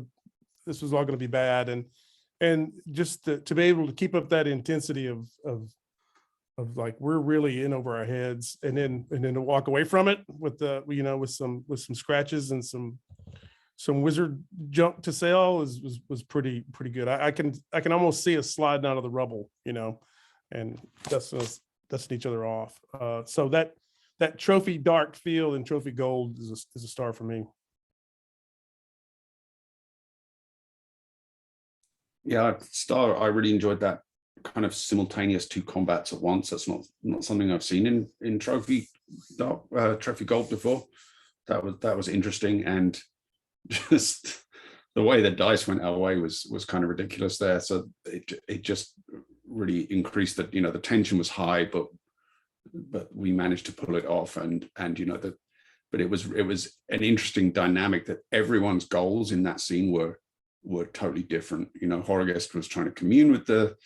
be bad, and just to be able to keep up that intensity of like, we're really in over our heads, and then to walk away from it with with some scratches and some wizard junk to sell was pretty good. I can almost see us sliding out of the rubble, and dusting each other off. So that Trophy Dark feel and Trophy Gold is a star for me.
Yeah, star. I really enjoyed that kind of simultaneous two combats at once. That's not something I've seen in Trophy Gold before. That was interesting, and just the way the dice went our way was kind of ridiculous there. So it just really increased that, the tension was high, but we managed to pull it off, and but it was an interesting dynamic that everyone's goals in that scene were totally different. Horagest was trying to commune with the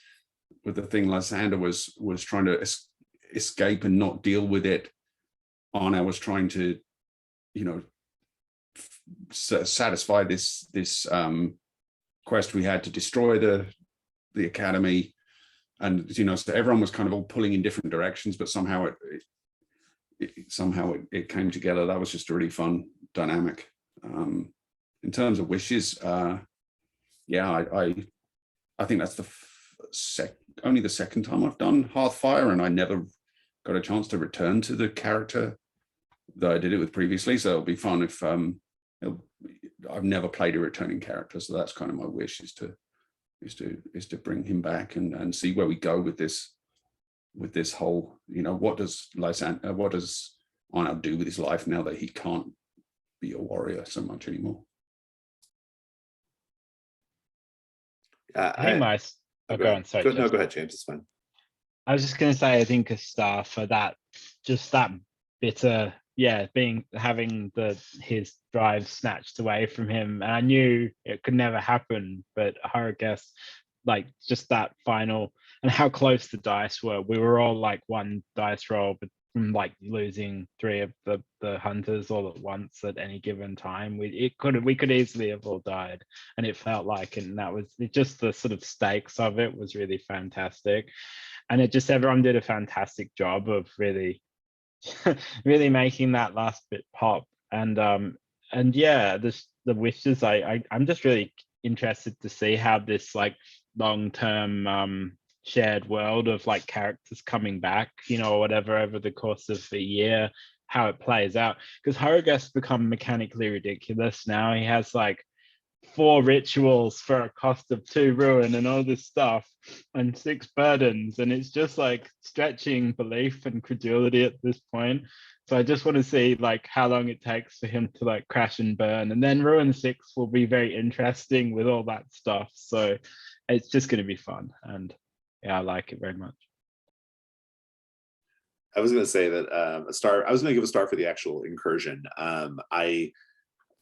thing. Lysander was trying to escape and not deal with it. Arnau was trying to, satisfy this quest we had to destroy the Academy, and so everyone was kind of all pulling in different directions, but somehow it came together. That was just a really fun dynamic. In terms of wishes, yeah, I think that's only the second time I've done Hearthfire, and I never got a chance to return to the character that I did it with previously. So it'll be fun if I've never played a returning character, so that's kind of my wish, is to bring him back and see where we go with this whole, what does Arnau do with his life now that he can't be a warrior so much anymore.
I think go on. Sorry,
no, go ahead, James. It's fine.
I was just going to say, I think a star for that, just that bitter, having his drive snatched away from him. And I knew it could never happen, but Horagest, like, just that final, and how close the dice were. We were all like one dice roll, but from like losing three of the hunters all at once at any given time. We could easily have all died, and it felt like, and that was just the sort of stakes of it was really fantastic. And everyone did a fantastic job of really really making that last bit pop. And yeah, the wishes, I'm just really interested to see how this like long-term shared world of like characters coming back, you know, or whatever over the course of a year, how it plays out. Because Horagast's become mechanically ridiculous now. He has like 4 rituals for a cost of 2 ruin and all this stuff and 6 burdens, and it's just like stretching belief and credulity at this point. So I just want to see like how long it takes for him to like crash and burn, and then ruin 6 will be very interesting with all that stuff. So it's just going to be fun, and yeah, I like it very much.
I was going to say that a star. I was going to give a star for the actual incursion.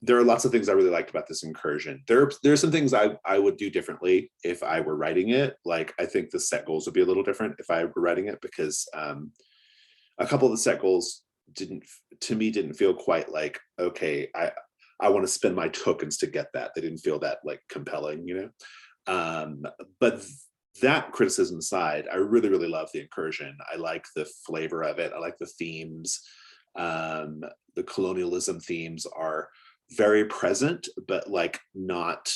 There are lots of things I really liked about this incursion. There's some things I would do differently if I were writing it. Like, I think the set goals would be a little different if I were writing it, because a couple of the set goals didn't feel quite like, okay, I want to spend my tokens to get that. They didn't feel that like compelling, you know. But that criticism aside, I really, really love the incursion. I like the flavor of it. I like the themes. The colonialism themes are very present, but like not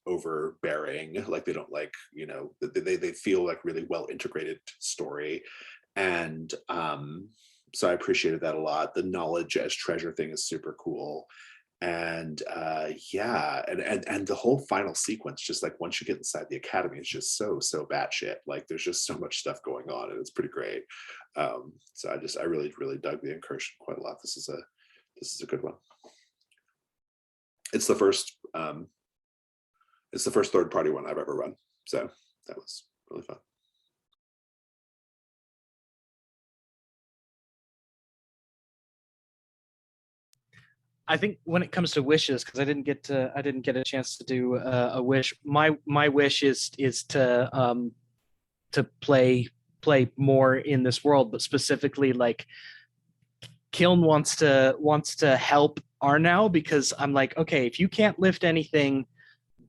overbearing. Like, they don't, like, you know, they feel like really well integrated story. And so I appreciated that a lot. The knowledge as treasure thing is super cool. And yeah, and the whole final sequence, just like once you get inside the academy, is just so batshit. Like, there's just so much stuff going on, and it's pretty great. So I really dug the incursion quite a lot. This is a good one. It's the first third party one I've ever run, so that was really fun.
I think when it comes to wishes, because I didn't get a chance to do a wish. My wish is to play more in this world, but specifically like Kiln wants to help Arnau, because I'm like, okay, if you can't lift anything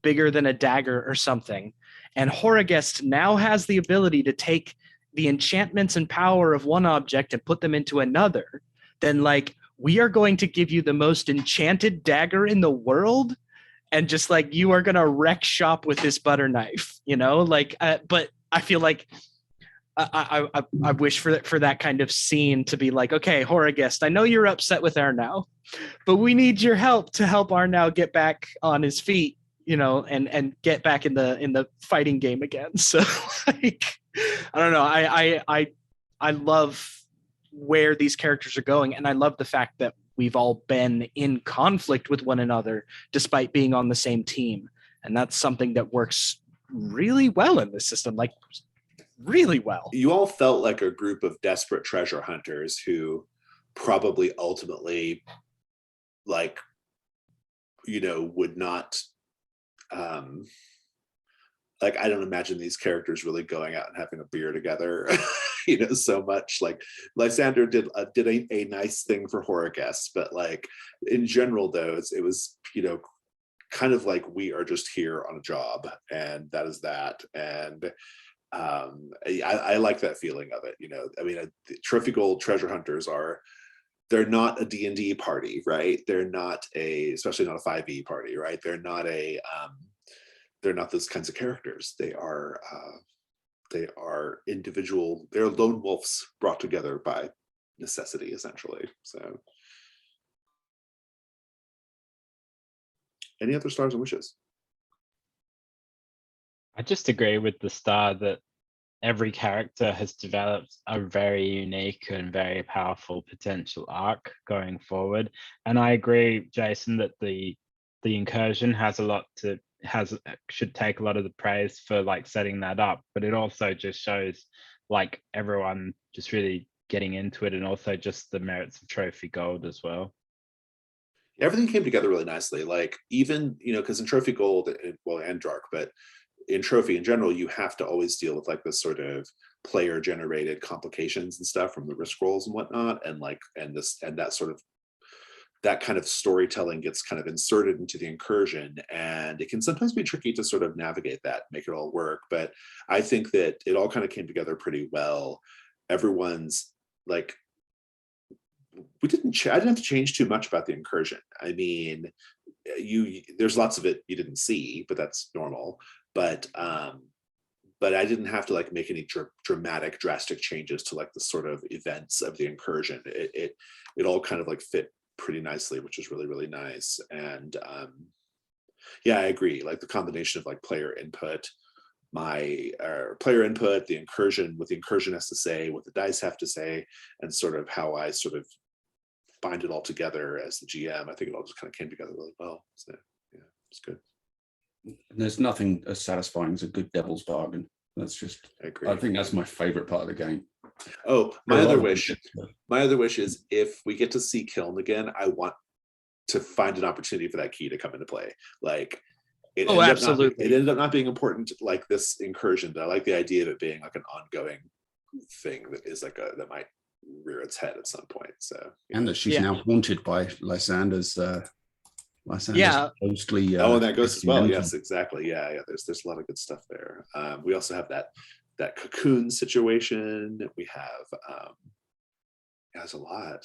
bigger than a dagger or something, and Horagast now has the ability to take the enchantments and power of one object and put them into another, then like, we are going to give you the most enchanted dagger in the world, and just like, you are going to wreck shop with this butter knife, you know, like, but I feel like I wish for that kind of scene to be like, okay, Horagast, I know you're upset with Arnau, but we need your help to help Arnau get back on his feet, you know, and get back in the fighting game again. So like, I don't know. I love where these characters are going, and I love the fact that we've all been in conflict with one another despite being on the same team, and that's something that works really well in this system, like really well.
You all felt like a group of desperate treasure hunters who probably ultimately, like, you know, would not like, I don't imagine these characters really going out and having a beer together, you know, so much. Like, Lysander did a nice thing for Horagast, but like, in general though, it was, you know, kind of like, we are just here on a job, and that is that. And I like that feeling of it, you know. I mean, Trophy Gold treasure hunters they're not a D&D party, right? They're not especially not a 5e party, right? They're not those kinds of characters. They are individual, they're lone wolves brought together by necessity, essentially. So, any other stars and wishes?
I just agree with the star that every character has developed a very unique and very powerful potential arc going forward. And I agree, Jason, that the incursion should take a lot of the praise for like setting that up, but it also just shows like everyone just really getting into it, and also just the merits of Trophy Gold as well.
Everything came together really nicely. Like, even, you know, because in Trophy Gold, and Dark, but in Trophy in general, you have to always deal with like this sort of player generated complications and stuff from the risk rolls and whatnot, and like, and that kind of storytelling gets kind of inserted into the incursion, and it can sometimes be tricky to sort of navigate that, make it all work. But I think that it all kind of came together pretty well. Everyone's like, I didn't have to change too much about the incursion. I mean, there's lots of it you didn't see, but that's normal. But but I didn't have to like make any dramatic, drastic changes to like the sort of events of the incursion. It all kind of like fit pretty nicely, which was really, really nice. And yeah, I agree. Like the combination of like player input, the incursion, what the incursion has to say, what the dice have to say, and sort of how I sort of bind it all together as the GM. I think it all just kind of came together really well. So yeah, it's good.
There's nothing as satisfying as a good devil's bargain. That's just,
I agree.
I think that's my favorite part of the game.
Oh,
There are
my
a lot
other
of
wish.
good bits,
My other wish is if we get to see Kiln again, I want to find an opportunity for that key to come into play. Like it
Oh,
ended
absolutely.
it ended up not being important like this incursion, but I like the idea of it being like an ongoing thing that is like that might rear its head at some point. So
and that she's
Yeah.
now haunted by Lysander's
Yeah.
ghostly.
oh, and that goes as well.
mental-
Yes, exactly. Yeah. There's a lot of good stuff there. We also have that cocoon situation. We have there's a lot.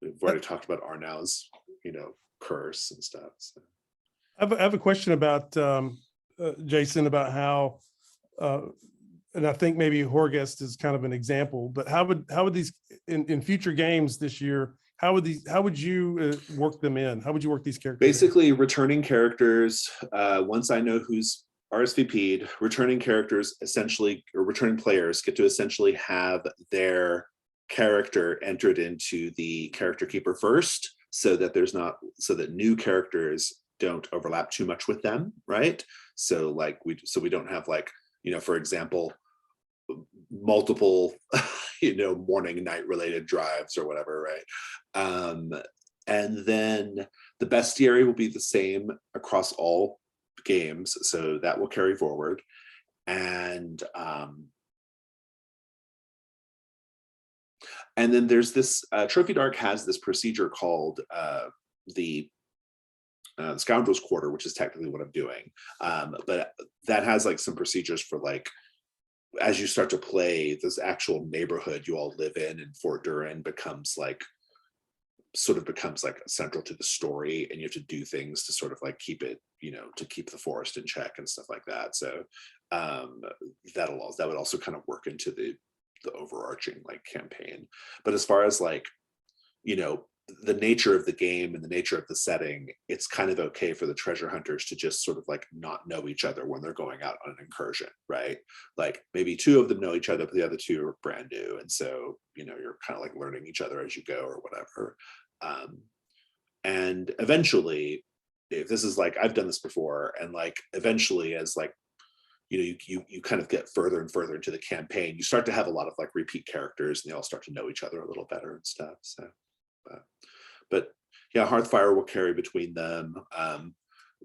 We've already talked about Arnau's, curse and stuff. So.
I have a question about Jason, about how, and I think maybe Horgest is kind of an example, but how would these in future games this year? How would you work them in? How would you work these characters?
Basically, returning characters. Once I know who's RSVP'd, returning characters essentially, or returning players get to essentially have their character entered into the character keeper first, so that new characters don't overlap too much with them, right? So we don't have like, for example, multiple morning night related drives or whatever, right? And then the bestiary will be the same across all games, so that will carry forward. And then there's this Trophy Dark has this procedure called the Scoundrels Quarter, which is technically what I'm doing, but that has like some procedures for like, as you start to play, this actual neighborhood you all live in Fort Durin becomes like central to the story, and you have to do things to sort of like keep it, to keep the forest in check and stuff like that. So that would also kind of work into the overarching like campaign. But as far as like, the nature of the game and the nature of the setting, it's kind of okay for the treasure hunters to just sort of like not know each other when they're going out on an incursion, right? Like maybe two of them know each other, but the other two are brand new. And so, you're kind of like learning each other as you go or whatever. And eventually, if this is like, I've done this before, and like eventually as like, you kind of get further and further into the campaign, you start to have a lot of like repeat characters, and they all start to know each other a little better and stuff. So but yeah, Hearthfire will carry between them.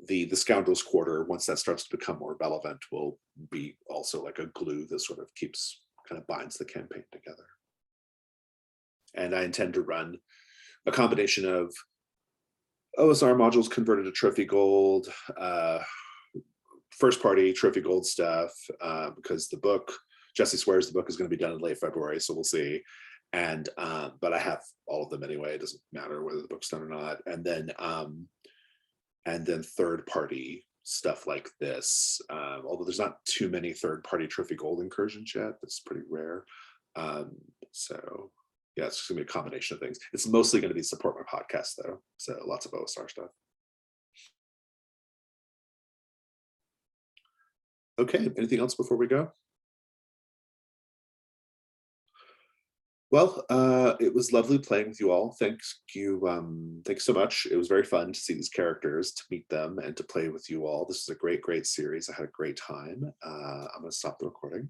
The Scoundrels Quarter, once that starts to become more relevant, will be also like a glue that sort of kind of binds the campaign together. And I intend to run a combination of OSR modules converted to Trophy Gold, first party Trophy Gold stuff, because the book, Jesse swears the book is going to be done in late February, so we'll see. And but I have all of them anyway. It doesn't matter whether the book's done or not. And then third party stuff like this. Although there's not too many third party Trophy Gold incursions yet. That's pretty rare. So yeah, it's gonna be a combination of things. It's mostly going to be support my podcast though. So lots of OSR stuff. Okay, anything else before we go? Well, it was lovely playing with you all. Thanks so much. It was very fun to see these characters, to meet them, and to play with you all. This is a great, great series. I had a great time. I'm going to stop the recording.